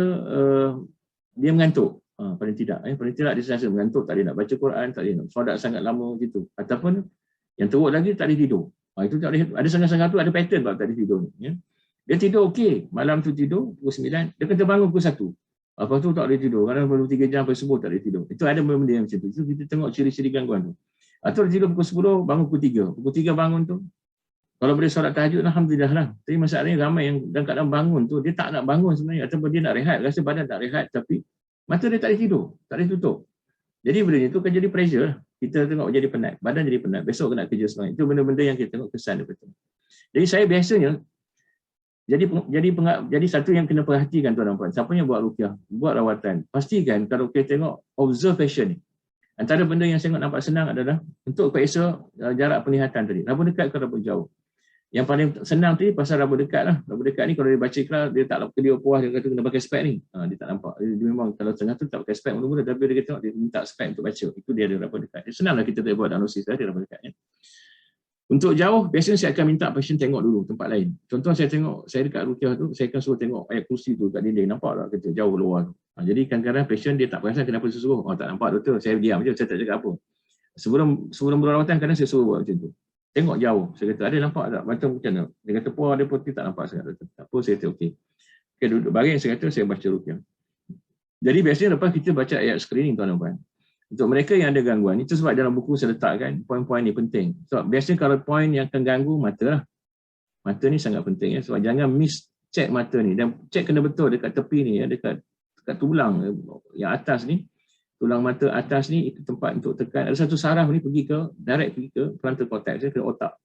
mengantuk. Paling tidak dia rasa mengantuk, tak boleh nak baca Quran, tak boleh nak solat sangat lama gitu. Ataupun Yang teruk lagi tak boleh tidur. Itu tak boleh, ada setengah-setengah tu ada pattern tak boleh tidur ni. Ya. Dia tidur okey, malam tu tidur pukul 9, dia kena bangun pukul 1. Lepas tu tak boleh tidur, kadang baru 3 jam sampai subuh tak boleh tidur. Itu ada benda yang macam tu. Itu kita tengok ciri-ciri gangguan tu. Atau dia tidur pukul 10, bangun pukul 3. Pukul 3 bangun tu, kalau boleh solat tahajud, alhamdulillah lah. Tapi masalahnya ramai yang dalam keadaan bangun tu, dia tak nak bangun sebenarnya. Ataupun dia nak rehat, rasa badan tak rehat. Tapi mata dia tak boleh tidur, tak boleh tutup. Jadi benda itu kan jadi pressure lah. Kita tengok jadi penat, badan jadi penat. Besok kena kerja semangat. Itu benda-benda yang kita tengok kesan daripada. Jadi saya biasanya, jadi satu yang kena perhatikan tuan dan puan. Siapa yang buat ruqyah, buat rawatan, pastikan kalau kita tengok observation ni. Antara benda yang saya nampak senang adalah untuk periksa jarak penglihatan tadi. Raba dekat ke raba jauh. Yang paling senang tadi pasal raba dekat lah. Raba dekat ni kalau dia baca ikhlas, dia tak dia puas, dia kata kena pakai spek ni. Dia tak nampak. Dia memang kalau tengah tu tak pakai spek mula-mula, tapi dia kata dia minta spek untuk baca. Itu dia ada raba dekat. Senanglah kita boleh buat diagnosis dia raba dekat. Untuk jauh, biasanya saya akan minta pasien tengok dulu tempat lain. Contoh saya dekat ruqyah tu, saya akan suruh tengok ayat kursi tu kat dinding. Nampak tak kata jauh luar tu. Jadi kadang-kadang pasien dia tak perasan kenapa saya suruh. Tak nampak doktor, saya diam je, saya tak cakap apa. Sebelum berawatan kadang saya suruh buat macam tu. Tengok jauh. Saya kata, ada nampak tak? Macam mana? Dia kata, puas dia putih tak nampak sangat. Tak apa, saya kata okey. Okay, duduk baring, saya kata, saya baca ruqyah. Jadi biasanya lepas kita baca ayat screening tuan-tuan. Untuk mereka yang ada gangguan, itu sebab dalam buku saya letakkan poin-poin ni penting. Sebab biasanya kalau poin yang akan ganggu mata lah. Mata ni sangat penting ya. Sebab jangan miss check mata ni. Dan check kena betul dekat tepi ni ya, dekat tulang yang atas ni. Tulang mata atas ni itu tempat untuk tekan. Ada satu saraf ni pergi ke frontal cortex, ke otak.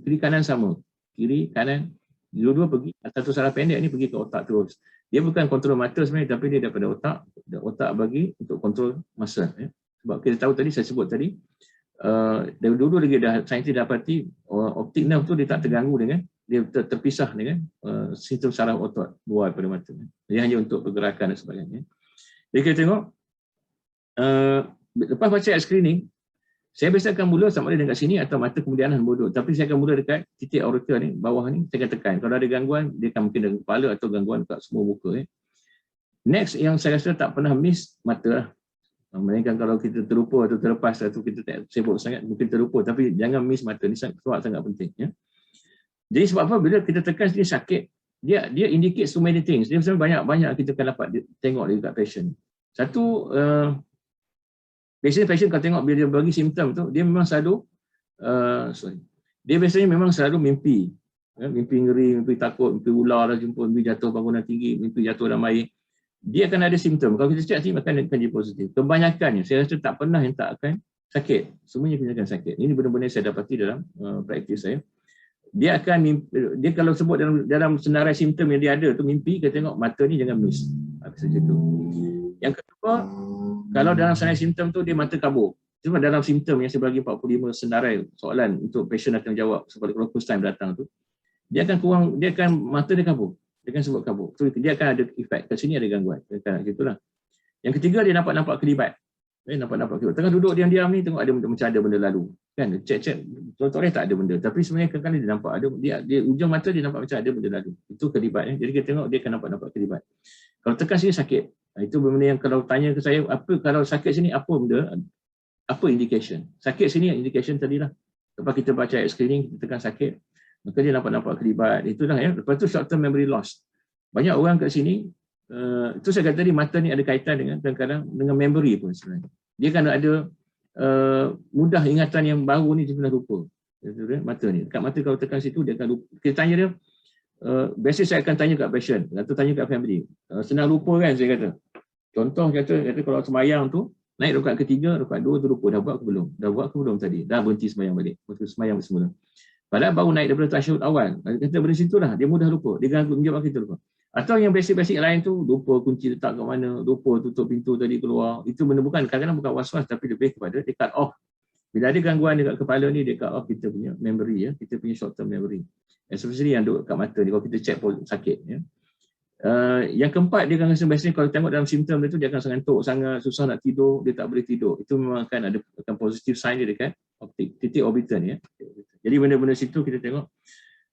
Kiri kanan sama. Kiri kanan dua-dua pergi. Satu saraf pendek ni pergi ke otak terus. Dia bukan kontrol mata sebenarnya, tapi dia daripada otak bagi untuk kontrol masa ya. Sebab kita tahu tadi, saya sebut tadi, dari dulu lagi saintis dapati optik nerve tu dia tak terganggu dengan, dia terpisah dengan sistem saraf otot luar daripada mata. Dia hanya untuk pergerakan dan sebagainya. Jadi kita tengok, lepas baca screening, saya biasa akan mula sama ada dekat sini atau mata kemudian bodoh. Tapi saya akan mula dekat titik aorta ni, bawah ni, saya akan tekan. Kalau ada gangguan, dia akan mungkin dengan kepala atau gangguan dekat semua muka. Next, yang saya rasa tak pernah miss, mata lah. Melainkan kalau kita terlupa atau terlepas atau kita tak sibuk sangat, mungkin terlupa. Tapi jangan miss mata ni, sangat penting. Ya. Jadi sebab apa? Bila kita tekan dia sakit, dia indicate so many things. Dia sebenarnya banyak kita akan dapat tengok dekat patient. Satu, biasanya patient kalau tengok bila dia bagi simptom tu, dia memang selalu, dia biasanya memang selalu mimpi. Ya, mimpi ngeri, mimpi takut, mimpi ular dah jumpa, mimpi jatuh bangunan tinggi, mimpi jatuh dalam air. Dia akan ada simptom. Kalau kita cek akan jadi positif. Kebanyakannya, saya rasa tak pernah yang tak akan sakit. Semuanya akan sakit. Ini benar-benar saya dapati dalam praktis saya. Dia akan mimpi, dia kalau sebut dalam senarai simptom yang dia ada tu mimpi, kita tengok mata ni jangan miss. Saja tu. Yang kedua, kalau dalam senarai simptom tu dia mata kabur. Cuma dalam simptom yang saya bagi 45 senarai soalan untuk patient akan jawab seperti kalau first time datang tu, dia akan mata dia kabur. Dia akan sebut kabur. So, dia akan ada efek. Kat sini ada gangguan. Gitulah. Yang ketiga, dia nampak kelibat. Nampak kelibat. Tengah duduk diam-diam ni, tengok macam ada benda lalu. Kan? Cek. Contohnya tak ada benda. Tapi sebenarnya kadang-kadang dia nampak ada. Dia ujung mata dia nampak macam ada benda lalu. Itu kelibat. Jadi kita tengok dia akan nampak kelibat. Kalau tekan sini sakit. Itu benda yang kalau tanya ke saya, kalau sakit sini apa benda? Apa indication? Sakit sini indication tadilah. Lepas kita baca screening, kita tekan sakit. Maka dia nampak kelibat. Itulah ya. Lepas tu short term memory loss. Banyak orang kat sini, itu saya kata tadi mata ni ada kaitan dengan kadang-kadang dengan memory pun sebenarnya. Dia kan ada mudah ingatan yang baru ni dia pernah lupa. Mata ni. Dekat mata kalau tekan situ dia akan lupa. Kita tanya dia, biasanya saya akan tanya kat patient atau tanya kat family. Senang lupa kan saya kata. Contoh kata kalau semayang tu, naik rakaat ketiga, rakaat dua tu lupa. Dah buat ke belum? Dah buat ke belum tadi? Dah berhenti semayang balik. Lepas semayang semula. Padahal baru naik daripada tasyahud awal. Kita dari situ lah, dia mudah lupa. Dia ganggu menjawab kita lupa. Atau yang basic-basic lain tu, lupa kunci letak kat mana, lupa tutup pintu tadi keluar. Itu benda bukan, kadang-kadang bukan was-was, tapi lebih kepada dia cut off. Bila ada gangguan dekat kepala ni, dia cut off kita punya memory, ya, kita punya short term memory. Especially yang duduk kat mata ni, kalau kita check pun sakit. Ya. Yang keempat, dia akan rasa biasanya kalau tengok dalam simptom dia tu, dia akan ngantuk sangat, susah nak tidur, dia tak boleh tidur. Itu memang akan positive sign dia dekat optik, titik orbital ni. Ya. Jadi benda-benda situ kita tengok.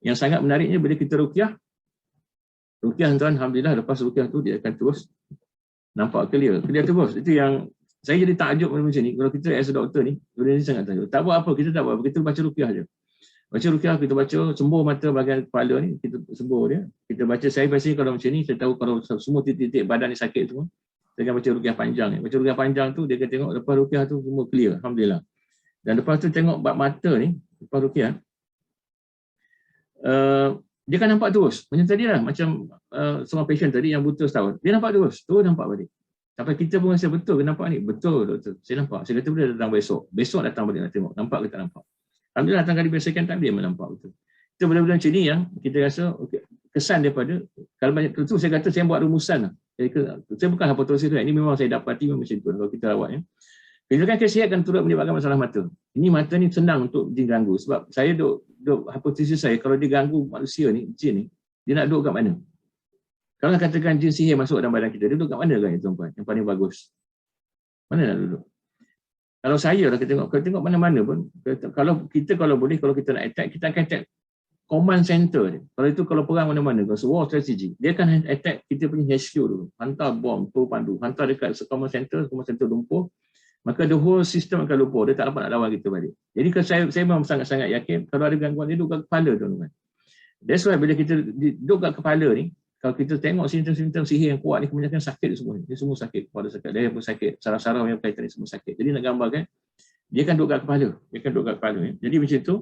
Yang sangat menariknya bila kita ruqyah tuan, alhamdulillah lepas ruqyah tu dia akan terus nampak clear terus. Itu yang saya jadi takjub macam ni. Kalau kita as a doktor ni, benda ni sangat takjub. Tak buat apa, kita tak buat apa. Kita baca ruqyah je. Baca ruqyah, kita baca sembuh mata bahagian kepala ni, kita sembuh dia. Kita baca, saya biasanya kalau macam ni, saya tahu kalau semua titik-titik badan ni sakit semua, saya akan baca ruqyah panjang ni. Baca ruqyah panjang tu, dia akan tengok lepas ruqyah tu semua clear. Alhamdulillah. Dan lepas tu tengok bab mata ni, lepas ruqyah, dia kan nampak terus. Macam tadi lah, macam seorang patient tadi yang buta setahun. Dia nampak terus nampak balik. Sampai kita pun rasa betul ke nampak ni? Betul doktor, saya nampak. Saya kata boleh datang besok. Besok datang balik nak tengok. Nampak ke tak nampak? Alhamdulillah datang kali biasakan tak dia menampak betul. Itu benda-benda macam ni yang kita rasa okay, kesan daripada, kalau banyak itu saya kata saya buat rumusan lah. Saya bukan hipotesis tu. Ini memang saya dapati memang macam tu kalau kita rawat ya. Kejurukan kesihatan akan turut menyebabkan masalah mata. Ini mata ni senang untuk diganggu. Sebab saya duk hipotesis saya, kalau diganggu manusia ni, jin ni, dia nak duduk kat mana? Kalau katakan jin sihir masuk dalam badan kita, dia duduk kat mana kan tuan-tuan? Yang paling bagus. Mana nak duduk? Kalau saya lah kita tengok mana-mana pun, kalau boleh, kalau kita nak attack, kita akan attack command center dia. Kalau itu kalau perang mana-mana, kalau war strategy, dia akan attack kita punya HQ dulu. Hantar bom, pandu, hantar dekat command center lumpuh. Maka the whole system akan lupa, dia tak dapat nak lawan kita balik. Jadi saya memang sangat-sangat yakin kalau ada gangguan dia duduk kat kepala tuan-tuan. That's why bila kita duduk kat kepala ni, kalau kita tengok simptom-simptom sihir yang kuat ni, kebanyakan sakit semua ni. Dia semua sakit, kepala sakit, dia pun sakit, saraf-saraf yang berkaitan ni semua sakit. Jadi nak gambarkan, dia akan duduk kat kepala. Ya. Jadi macam tu.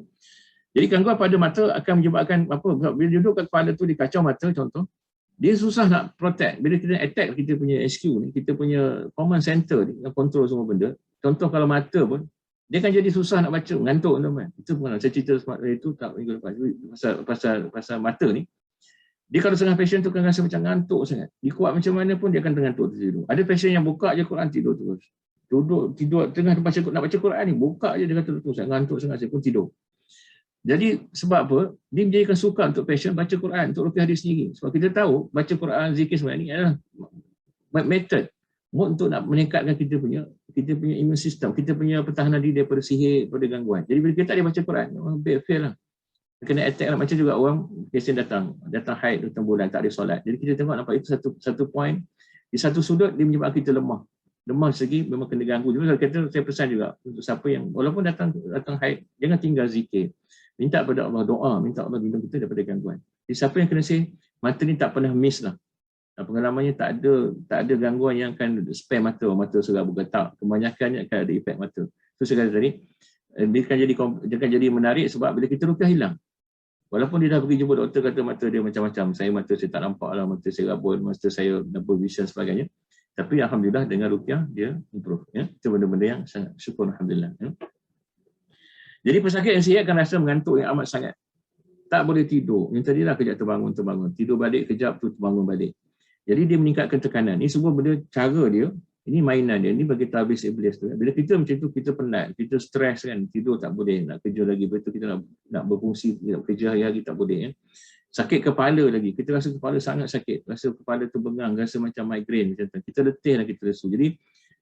Jadi gangguan pada mata akan menyebabkan apa? Bila dia duduk kat kepala tu, dia kacau mata contoh, dia susah nak protect. Bila kita attack kita punya HQ ni, kita punya command center ni, yang control semua benda. Contoh kalau mata pun, dia akan jadi susah nak baca, ngantuk teman. Itu pun saya cerita itu tak minggu lepas pasal mata ni. Dia kalau setengah pasien tu akan rasa macam ngantuk sangat. Dia kuat macam mana pun dia akan terngantuk tidur. Ada pasien yang buka je Quran tidur terus. Tidur tengah nak baca Quran ni, buka je dia kata terus ngantuk sangat, saya pun tidur. Jadi sebab apa? Dia menjadikan sukar untuk pasien baca Quran, untuk ruqyah dia sendiri. Sebab kita tahu baca Quran, zikir sebenarnya ni adalah method untuk nak meningkatkan kita punya immune system, kita punya pertahanan diri daripada sihir, daripada gangguan. Jadi bila kita tak ada baca Quran, memang fail lah. Kena attack lah. Macam juga orang pasien datang haid, datang bulan, tak ada solat. Jadi kita tengok nampak itu satu point. Di satu sudut dia menyebabkan kita lemah segi memang kena ganggu. Jadi saya pesan juga untuk siapa yang walaupun datang haid, jangan tinggal zikir. Minta kepada Allah doa, minta Allah lindung kita daripada gangguan. Jadi siapa yang kena say, mata ni tak pernah miss lah. Pengalamannya tak ada gangguan yang akan spam mata serap bergetak. Kebanyakannya akan ada efek mata. So saya kata tadi, dia akan jadi menarik sebab bila kita ruqyah hilang. Walaupun dia dah pergi jumpa doktor kata mata dia macam-macam. Mata saya tak nampak lah, mata saya rabun, mata saya double vision sebagainya. Tapi alhamdulillah dengan ruqyah dia improve. Ya. Itu benda-benda yang sangat syukur alhamdulillah. Ya. Jadi pesakit yang sihat akan rasa mengantuk yang amat sangat. Tak boleh tidur. Yang tadilah kejap terbangun. Tidur balik, kejap tu terbangun balik. Jadi dia meningkatkan tekanan. Ini semua benda cara dia, ini mainan dia. Ini bagi tabis iblis tu. Bila kita macam tu, kita penat, kita stres kan, tidur tak boleh, nak kerja lagi. Betul kita nak berfungsi, nak kerja hari-hari tak boleh. Ya. Sakit kepala lagi. Kita rasa kepala sangat sakit. Rasa kepala tu bengang, rasa macam migraine. Macam tu. Kita letih dan kita lesu. Jadi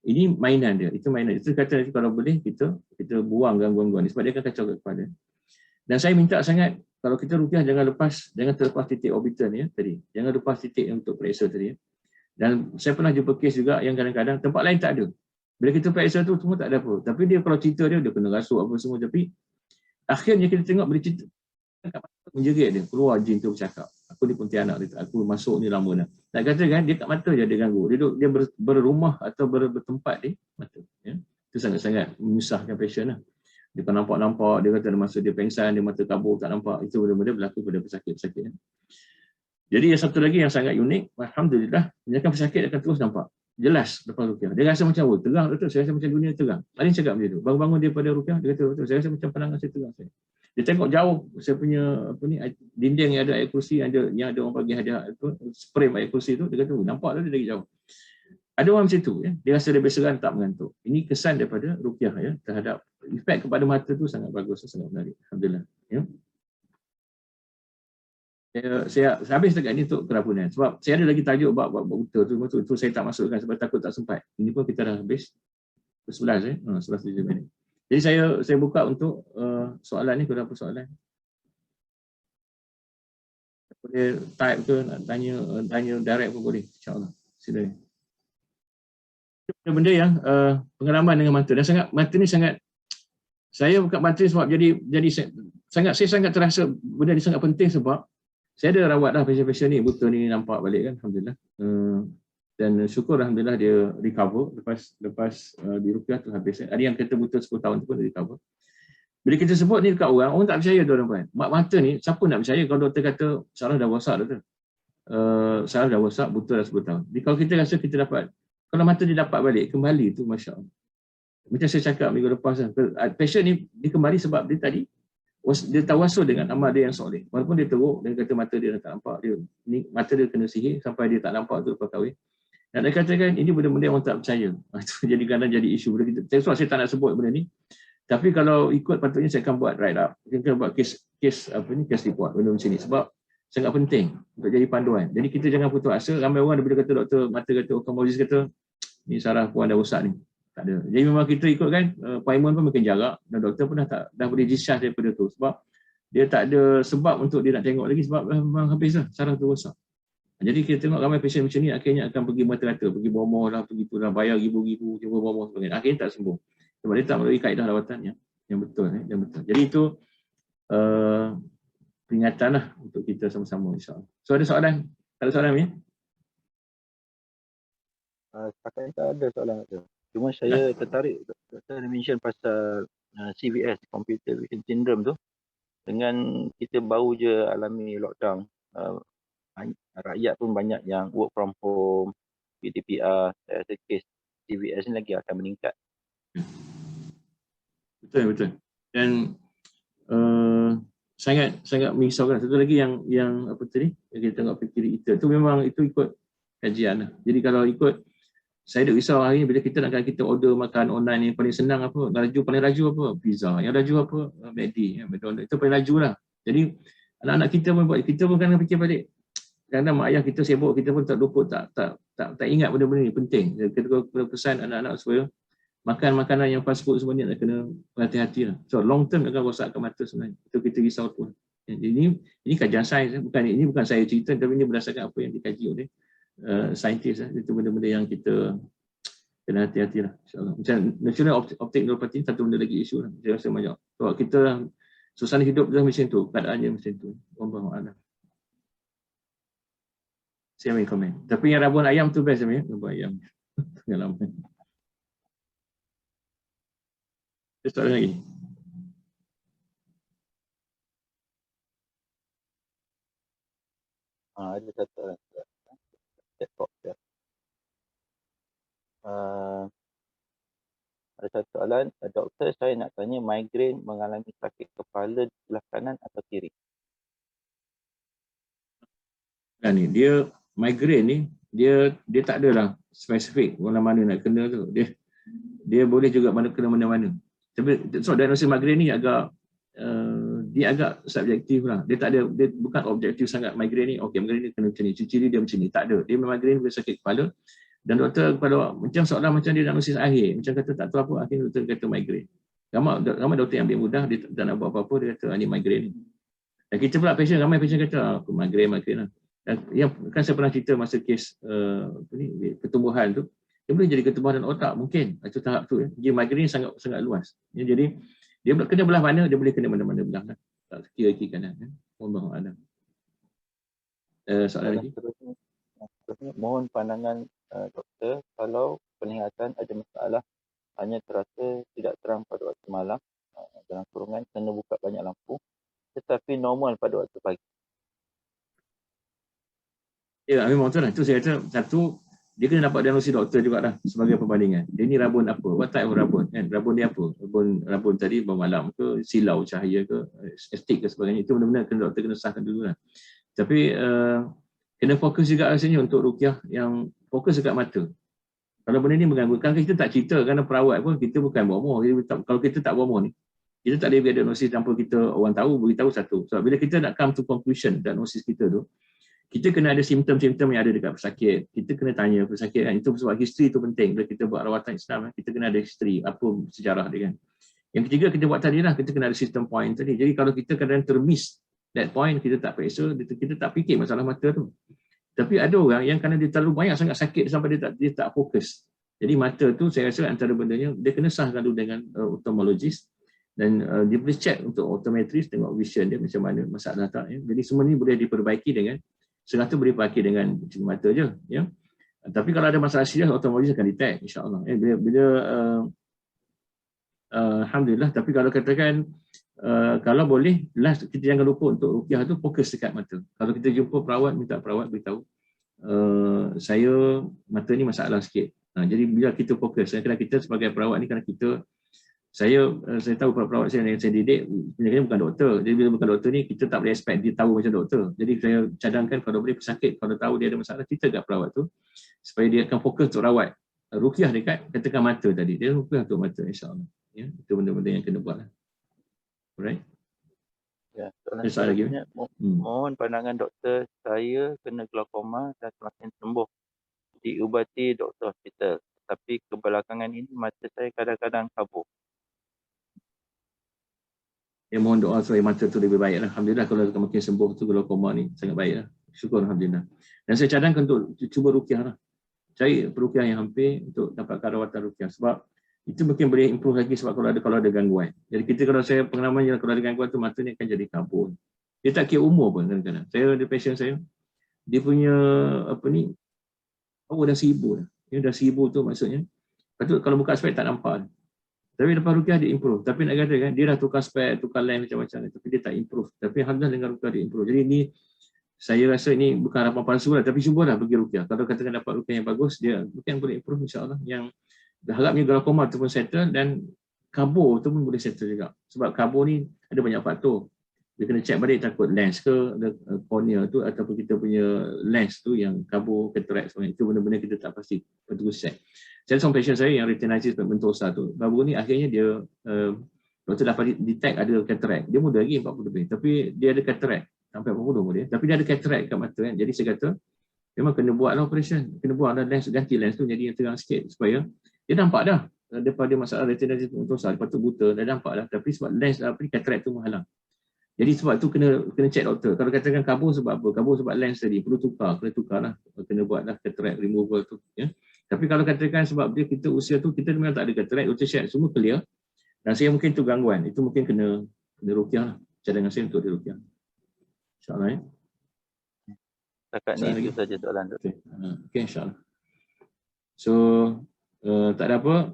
ini mainan dia. Itu mainan. Itu kata kalau boleh kita buang gangguan-gangguan. Sebab dia akan kacau ke kepala. Dan saya minta sangat, kalau kita ruqyah jangan terlepas titik orbital ni ya, tadi. Jangan lepas titik untuk periksa tadi ya. Dan saya pernah jumpa kes juga yang kadang-kadang tempat lain tak ada. Bila kita periksa tu semua tak ada apa. Tapi dia kalau cerita dia kena rasuk apa semua. Tapi akhirnya kita tengok bila cerita menjerit dia, keluar jin tu bercakap. Aku ni Pontianak, aku masuk ni lama dah. Nak kata kan, dia kat mata je dia ganggu. Dia berrumah atau bertempat di mata. Ya. Itu sangat-sangat menyusahkan pasien lah. Dia kan nampak-nampak, dia kata ada masa dia pengsan, dia mata kabur, tak nampak. Itu benda-benda berlaku pada pesakit-pesakit. Jadi yang satu lagi yang sangat unik, alhamdulillah, kebanyakan pesakit akan terus nampak. Jelas lepas ruqyah. Dia rasa macam, terang doktor, saya rasa macam dunia terang. Ada yang cakap macam tu. Bangun-bangun dia pada ruqyah, dia kata, doktor, saya rasa macam pandangan saya terang. Dia tengok jauh, saya punya dinding yang ada air kursi, yang ada orang bagi hadiah, spray air kursi tu, dia kata, nampak tu dia dari jauh. Ada orang macam tu, ya. Dia rasa dia berseran tak mengantuk. Ini kesan daripada ruqyah ya, terhadap efek kepada mata tu sangat bagus, sangat menarik. Alhamdulillah. Ya. Saya habis dekat ni untuk kerapunan. Sebab saya ada lagi tajuk bab buta tu saya tak masukkan sebab takut tak sempat. Ini pun kita dah habis. 11 11 minit. Jadi saya buka untuk soalan ni, kalau apa soalan. Boleh type ke nak tanya direct pun boleh. InsyaAllah. Sila. benda yang pengalaman dengan mata, dan mata ni sangat, saya buka mata sebab saya sangat terasa benda ni sangat penting, sebab saya ada rawat dah pasien-pasien ni, buta ni nampak balik kan, alhamdulillah. Dan syukur alhamdulillah dia recover lepas diruqyah tu habis. Ada yang kata buta 10 tahun tu pun dia recover. Bila kita sebut ni dekat orang tak percaya tuan-tuan. Mata ni siapa nak percaya kalau doktor kata Sarah dah rosak doktor. Sarah dah rosak, buta dah 10 tahun. Jadi kalau kita rasa kita dapat, kalau mata dia dapat balik kembali tu, masya-Allah. Macam saya cakap minggu lepas lah, pasien ni dia kembali sebab dia tadi dia tawasul dengan amal dia yang soleh. Walaupun dia teruk, dia kata mata dia dah tak nampak, mata dia kena sihir sampai dia tak nampak tu lepas kahwin. Dan dia katakan ini benda-benda yang orang tak percaya. Jadi kadang jadi isu. Saya tak nak sebut benda ni. Tapi kalau ikut patutnya saya akan buat write up. Kita akan buat case report benda macam ni. Sebab sangat penting untuk jadi panduan. Jadi kita jangan putus asa. Ramai orang bila kata doktor mata kata, oftalmologis kata ni Sarah puan dah rosak ni. Tak ada. Jadi memang kita ikut kan, appointment pun makin jarak, dan doktor pun dah boleh discharge daripada tu. Sebab dia tak ada sebab untuk dia nak tengok lagi, sebab memang habis lah, Sarah tu rosak. Jadi kita tengok ramai pasien macam ni akhirnya akan pergi mata-mata, pergi bomoh lah, pergi tu lah, bayar ribu-ribu, jumpa bomoh sebagainya. Akhirnya tak sembuh. Sebab dia tak melalui kaedah rawatan yang betul. Yang betul. Jadi itu peringatan lah untuk kita sama-sama, insyaAllah. So ada soalan? Tak ada soalan ni? Setakat ni tak ada soalan. Cuma saya tertarik, saya mention pasal CVS, Computer Vision Syndrome tu. Dengan kita baru je alami lockdown, rakyat pun banyak yang work from home, PTPR, saya rasa kes CVS ni lagi akan meningkat. Betul. Dan sangat merisaukan. Satu lagi yang apa tadi, yang kita tengok fikir kita tu, memang itu ikut kajian lah. Jadi kalau ikut, saya ada risau hari ni bila kita order makan online, yang paling senang apa? Paling laju apa? Pizza. Yang laju apa? McD. McDonald's. Itu paling laju lah. Jadi anak-anak kita pun kena fikir balik. Kadang-kadang mak ayah kita sibuk, kita pun tak luput, tak ingat benda-benda ni penting. Kita kena pesan anak-anak supaya makan makanan yang fast food semua ni kena berhati-hati lah. So long term akan rosakkan mata sebenarnya. Itu kita risau tu. Ini kajian sains, ini bukan saya cerita, tapi ini berdasarkan apa yang dikaji oleh saintis. Itu benda-benda yang kita kena hati-hati lah, insyaAllah. Macam national optic neuropathy, satu benda lagi isu lah. Saya rasa banyak. Sebab kita suasana hidup dah macam tu, keadaannya macam tu. Wallahualam. Saya ambil komen. Tapi yang rabun ayam tu best ya, rabun ayam. Pengalaman. Ada soalan lagi? Ada satu soalan. Ada satu soalan, doktor, saya nak tanya, migrain mengalami sakit kepala di sebelah kanan atau kiri? Dia migrain ni, dia tak adalah spesifik mana-mana nak kena tu. Dia boleh juga kena mana-mana. Tapi so diagnosis migrain ni dia agak subjektif lah. Dia bukan objektif sangat. Migrain ni, okey, migrain ni kena macam ni, ciri dia macam ni. Tak ada. Dia migrain boleh sakit kepala. Dan doktor kepada macam seolah macam dia diagnosis akhir, macam kata tak tahu apa, akhirnya doktor kata migrain. Ramai doktor yang ambil mudah, dia tak nak buat apa-apa, dia kata ini migrain ni. Dan kita pula ramai pasien kata aku migrain lah. Dan yang kan saya pernah cerita masa kes pertumbuhan tu, dia boleh jadi ketumbuhan otak mungkin. Itu tahap tu. Jadi migrain sangat luas. Jadi dia kena belah mana, dia boleh kena mana-mana belah lah. Tak kira-kira kanan. Wallahualam. Soalan lagi? Mohon pandangan doktor, kalau penglihatan ada masalah, hanya terasa tidak terang pada waktu malam, dalam kurungan kena buka banyak lampu, tetapi normal pada waktu pagi. Ya, memang betul lah. Itu saya kata, satu, dia kena dapat diagnosis doktor juga lah sebagai perbandingan. Dia ni rabun apa? What type of rabun? Rabun dia apa? Rabun tadi bermalam ke, silau cahaya ke, estetik ke sebagainya. Itu benar-benar doktor kena sahkan dulu lah. Tapi kena fokus juga rasanya untuk ruqyah yang fokus dekat mata. Kalau benda ni mengganggu, kan kita tak cerita kerana perawat pun kita bukan bomoh. Kalau kita tak bomoh ni, kita tak boleh diagnosis tanpa kita orang tahu, beritahu satu. Sebab bila kita nak come to conclusion diagnosis kita tu, kita kena ada simptom-simptom yang ada dekat pesakit. Kita kena tanya pesakit kan. Itu sebab history tu penting. Bila kita buat rawatan Islam, kita kena ada history, apa sejarah dia kan. Yang ketiga kita buat tadi lah, kita kena ada system point tadi. Jadi kalau kita kadang termiss that point, kita tak periksa, kita tak fikir masalah mata tu. Tapi ada orang yang kerana dia terlalu banyak sangat sakit sampai dia tak fokus. Jadi mata tu saya rasa antara bendanya dia kena sahkan dulu dengan ophthalmologist, dan dia boleh check untuk optometris, tengok vision dia macam mana, masalah tak, ya. Jadi semua ni boleh diperbaiki dengan serata boleh diperbaiki dengan mata je, ya. Tapi kalau ada masalah serius, ophthalmologist akan detect, insya-Allah. Bila alhamdulillah. Tapi kalau katakan kalau boleh, last kita jangan lupa untuk ruqyah tu fokus dekat mata. Kalau kita jumpa perawat, minta perawat beritahu, saya mata ni masalah sikit. Jadi bila kita fokus, kerana kita sebagai perawat ni, kerana saya tahu perawat saya yang saya didik sebenarnya bukan doktor. Jadi bila bukan doktor ni, kita tak boleh expect dia tahu macam doktor. Jadi saya cadangkan kalau boleh pesakit, kalau tahu dia ada masalah, kita kat perawat tu supaya dia akan fokus untuk rawat. Ruqyah dekat katakan mata tadi, dia ruqyah untuk mata, insya-Allah. Ya, itu benda-benda yang kena buat lah. Alright. Ya, Soalan lagi. Mohon pandangan doktor, saya kena glaukoma dan semakin sembuh. Diubati doktor hospital. Tapi kebelakangan ini mata saya kadang-kadang kabur. Ya, mohon doa supaya mata tu lebih baik lah. Alhamdulillah kalau makin sembuh tu glaukoma ni sangat baik lah. Syukur alhamdulillah. Dan saya cadangkan untuk cuba ruqyah lah. Cari peruqyah yang hampir untuk dapatkan rawatan ruqyah. Sebab itu mungkin boleh improve lagi sebab kalau ada gangguan. Jadi kita kalau saya pengalaman je kalau ada gangguan tu mata ni akan jadi kabur. Dia tak kira umur pun kadang-kadang. Saya ada pasien saya, dia punya dah 1000 dah. Dia dah 1000 tu maksudnya. Patut kalau buka spek tak nampak. Tapi lepas ruqyah dia improve. Tapi nak kata kan, dia dah tukar spek, tukar lens macam-macam. Tapi dia tak improve. Tapi alhamdulillah dengan ruqyah dia improve. Jadi ni saya rasa ini bukan harapan palsu lah. Tapi cubalah pergi ruqyah. Kalau katakan dapat ruqyah yang bagus, dia mungkin boleh improve insya-Allah. Yang harapnya glaukoma tu pun settle dan kabur tu pun boleh settle juga. Sebab kabur ni ada banyak faktor. Dia kena check balik takut lens ke, ada cornea tu ataupun kita punya lens tu yang kabur, cataract semua. Itu benda-benda kita tak pasti. Betul check. Saya ada seorang patient saya yang retinitis pigmentosa tu. Baru ni akhirnya dia doktor dapat detect ada cataract. Dia muda lagi 40 lebih. Tapi dia ada cataract sampai 40 umur dia. Tapi dia ada cataract kat mata kan. Jadi saya kata memang kena buat operation. Kena buat lens, ganti lens tu jadi yang terang sikit supaya dia nampak dah daripada masalah retinitis pigmentosa. Lepas tu buta dah nampak dah. Tapi sebab lens cataract tu menghalang. Jadi sebab tu kena check doktor. Kalau katakan kabur sebab apa? Kabur sebab lens tadi perlu kena tukar lah. Kena buat lah cataract removal tu, ya. Tapi kalau katakan sebab dia kita usia tu kita memang tak ada cataract, doktor check semua clear. Dan saya mungkin tu gangguan. Itu mungkin kena ruqyah lah. Cadangan saya untuk diruqyah. Insya-Allah ya. Setakat ni itu saja soalan doktor. Okey, insya-Allah. So tak ada apa.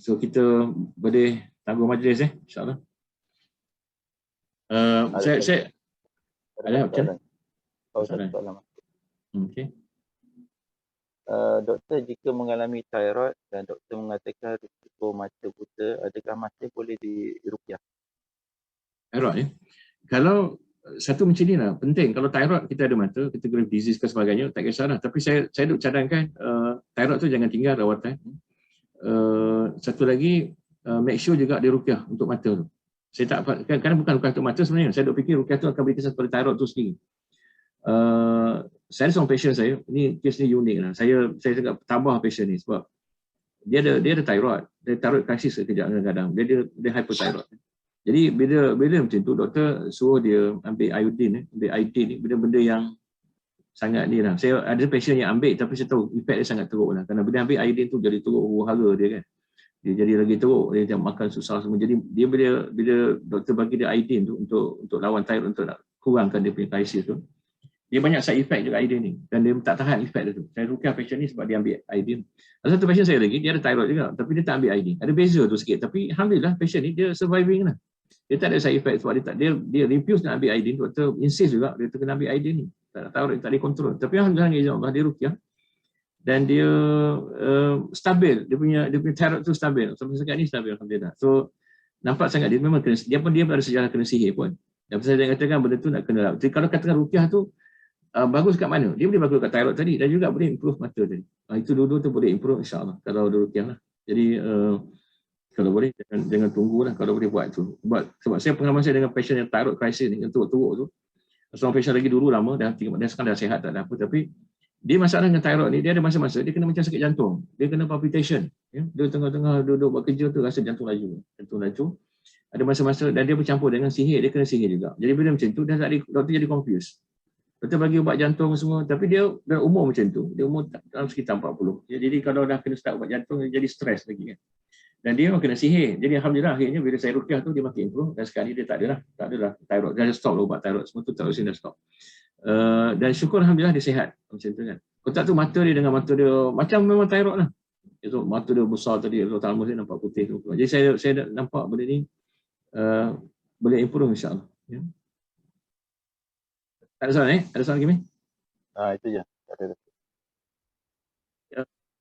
So kita boleh tangguh majlis insya-Allah. Saya ada macam soalan. Okey. Doktor, jika mengalami thyroid dan doktor mengatakan risiko mata buta, adakah masih boleh diruqyah? Thyroid ya. Kalau satu macam ni lah, penting. Kalau thyroid kita ada mata, kita grave disease ke sebagainya, tak kisahlah. Tapi saya duk cadangkan thyroid tu jangan tinggal rawatan. Satu lagi, make sure juga diruqyah untuk mata tu. Saya tak, kerana bukan ruqyah untuk mata sebenarnya. Saya duk fikir ruqyah tu akan beri kesan pada thyroid tu sendiri. Saya seorang patient saya, ni kes ni unik lah. Saya agak tambah patient ni sebab dia ada thyroid. Dia thyroid crisis sekejap kadang-kadang. Dia hypothyroid. Jadi bila macam tu doktor suruh dia ambil iodine ni, benda-benda yang sangat ni lah. Saya ada patient yang ambil tapi saya tahu efek dia sangat teruk lah. Kerana bila ambil iodine tu jadi teruk huru-hara dia kan. Dia jadi lagi teruk, dia macam makan susah semua. Jadi dia bila doktor bagi dia iodine tu untuk lawan thyroid, untuk nak kurangkan dia punya crisis tu, dia banyak side effect juga iodine ni. Dan dia tak tahan effect dia tu. Saya ruqyah patient ni sebab dia ambil iodine. Ada satu patient saya lagi, dia ada thyroid juga. Tapi dia tak ambil iodine. Ada beza tu sikit. Tapi alhamdulillah patient ni dia surviving lah. Dia tak ada side effect sebab dia refuse nak ambil iodine. Doktor insist juga dia kena ambil iodine ni. Thyroid tak dikontrol. Tapi alhamdulillah dia ruqyah. Dan dia stabil. Dia punya thyroid tu stabil. Sampai sekarang ni stabil alhamdulillah. So nampak sangat dia memang kena, dia pun ada sejarah kena sihir pun. Dan saya katakan benda tu nak kena. Jadi kalau katakan ruqyah tu bagus kat mana? Dia boleh bagus kat thyroid tadi dan juga boleh improve mata tadi. Itu dua-dua tu boleh improve insya-Allah kalau ada ruqyah lah. Jadi kalau boleh jangan tunggulah kalau boleh buat tu. Sebab saya pengalaman saya dengan patient yang thyroid crisis ni, yang teruk-teruk tu. Seorang patient lagi dulu lama dah sekarang dah sihat tak ada apa, tapi dia masalah dengan thyroid ni, dia ada masa-masa dia kena macam sakit jantung. Dia kena palpitation, ya. Dia tengah-tengah duduk buat kerja tu rasa jantung laju. Ada masa-masa dan dia bercampur dengan sihir, dia kena sihir juga. Jadi bila macam tu dah tak ada, doktor jadi confused. Doktor bagi ubat jantung semua, tapi dia dah umur macam tu, dia umur dalam sekitar 40. Jadi kalau dah kena start ubat jantung, dia jadi stres lagi kan. Dan dia memang kena sihir. Jadi alhamdulillah akhirnya bila saya ruqyah tu dia makin improve, dan sekarang ni dia tak adalah thyroid. Dia dah stop lah ubat thyroid semua tu, thyroid dah stop. Dan syukur alhamdulillah dia sihat macam tu kan. Kotak tu mata dia dengan mata dia macam memang thyroid lah. Itu mata dia besar tadi, thalmus dia nampak putih tu. Jadi saya nampak benda ni boleh improve insya-Allah. Ya. Ada soalan Ada soalan lagi? Itu je. Tak ada.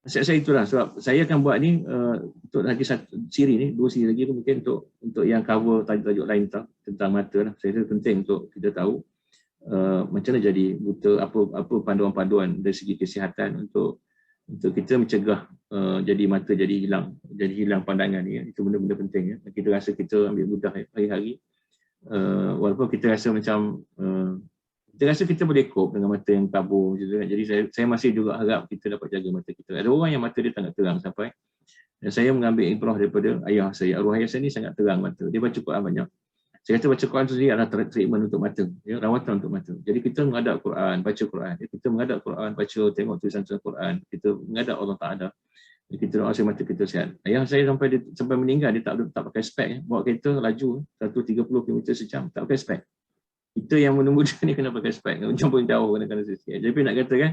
Saya itulah sebab saya akan buat ni untuk lagi satu siri ni, 2 siri lagi tu mungkin untuk yang cover tajuk-tajuk lain tentang mata lah. Saya rasa penting untuk kita tahu macam mana jadi buta, apa panduan-panduan dari segi kesihatan untuk kita mencegah jadi mata jadi hilang pandangan ni. Itu benda-benda penting ya. Kita rasa kita ambil mudah hari-hari walaupun kita rasa macam kita rasa kita boleh cope dengan mata yang kabur macam tu kan. Jadi saya masih juga harap kita dapat jaga mata kita. Ada orang yang mata dia sangat terang sampai, dan saya mengambil ibrah daripada ayah saya. Arwah ayah saya ni sangat terang mata. Dia baca Quran banyak. Saya kata baca Quran tu sendiri adalah treatment untuk mata, ya, rawatan untuk mata. Jadi kita menghadap Quran, baca Quran. Kita menghadap Quran, baca, tengok tulisan-tulisan Quran. Kita menghadap Allah Ta'ala. Kita doa supaya mata kita sihat. Ayah saya sampai meninggal dia tak pakai spek ya. Bawa kereta laju 130 km sejam tak pakai spek. Kita yang menunggu dia ni kena pakai spek. Macam pun jauh kena sikit. Jadi nak kata kan,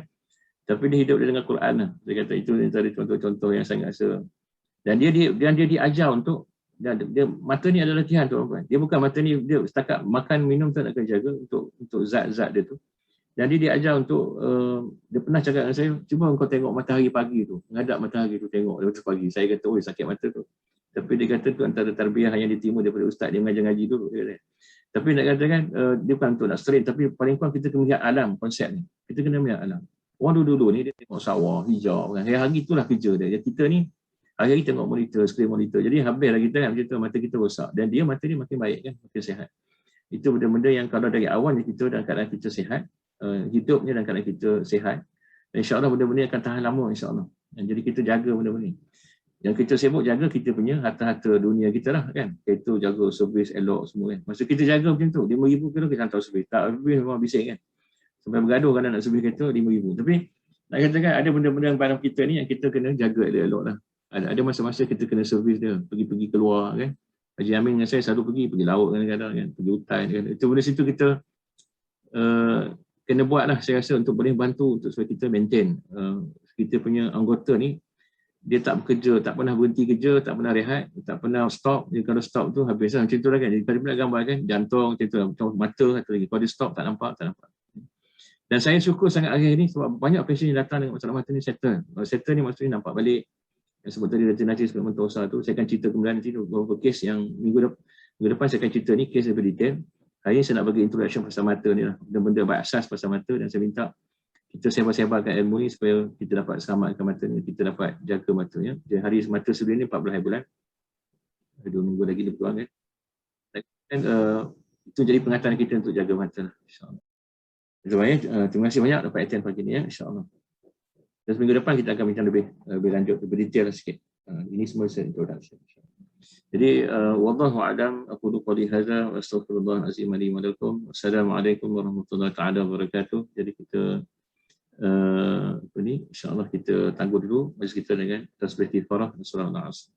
tapi dia hidup dengan Quran lah. Dia kata itu antara contoh-contoh yang sangat rasa. Dan dia diajar untuk dia mata ni adalah latihan tuan-tuan. Dia bukan mata ni dia setakat makan minum tu nak kena jaga untuk zat-zat dia tu. Dan dia diajar untuk dia pernah cakap dengan saya, cuba kau tengok matahari pagi tu, menghadap matahari tu tengok waktu pagi. Saya kata, oi sakit mata tu. Tapi dia kata tu antara tarbiyah yang diterima daripada ustaz dia mengajar ngaji dulu. Tapi nak katakan dia bukan untuk nak strain, tapi paling kurang kita kena melihat alam konsep ni. Kita kena melihat alam. Orang dulu ni dia tengok sawah, hijau kan. Hari-hari itulah kerja dia. Kita ni hari-hari tengok monitor, screen monitor. Jadi habislah kita kan macam tu, mata kita rosak. Dan dia mata ni makin baik kan, makin sihat. Itu benda-benda yang kalau dari awal kita dalam keadaan kita sihat, hidupnya dalam keadaan kita sihat. InsyaAllah benda-benda akan tahan lama insyaAllah. Jadi kita jaga benda-benda ni. Yang kita sibuk jaga kita punya harta-harta dunia kita lah kan. Kita jaga servis elok semua kan. Masa kita jaga macam tu, 5,000 kilo kita hantar servis. Tak habis memang bising kan. Sampai bergaduh kan nak servis kereta 5,000. Tapi nak katakan ada benda-benda yang barang kita ni yang kita kena jaga elok lah. Ada masa-masa kita kena servis dia, pergi pergi-keluar kan. Haji Amin dengan saya selalu pergi laut kadang-kadang kan, pergi hutan kan. Itu benda situ kita kena buat lah saya rasa untuk boleh bantu untuk supaya kita maintain kita punya anggota ni. Dia tak bekerja, tak pernah berhenti kerja, tak pernah rehat, tak pernah stop. Dia kalau stop tu habis lah. Macam tu lah kan. Jadi kalau dia nak gambar kan, jantung macam tu lah. Macam mata kata lagi. Kalau dia stop, tak nampak. Dan saya syukur sangat akhir ni sebab banyak pasien yang datang dengan masalah mata ni settle. Kalau settle ni maksudnya nampak balik. Yang sebut tadi retinasi sebelum mentosa tu, saya akan cerita kemudian nanti beberapa kes yang minggu depan saya akan cerita ni, kes lebih detail. Hari ni saya nak bagi introduction pasal mata ni lah. Benda-benda berasas pasal mata dan saya minta kita sebar-sebarkan ilmu ni supaya kita dapat selamatkan mata ni, kita dapat jaga mata ya. Jadi hari mata sebelum ni 14 hari bulan. 2 minggu lagi lebih kurang kan. Dan itu jadi pengatahan kita untuk jaga mata insya-Allah. Terima kasih banyak dapat attend pagi ni ya insya-Allah. Dan minggu depan kita akan bincang lebih lanjut, lebih detail sikit. Ini semua saya introduction. Jadi wallahu a'lam, aqulu qouli hadza wa astaghfirullah azim li wa lakum. Wassalamualaikum warahmatullahi taala wabarakatuh. Jadi kita insya-Allah kita tangguh dulu majlis kita dengan tasbih tifarah surah Al-Asr.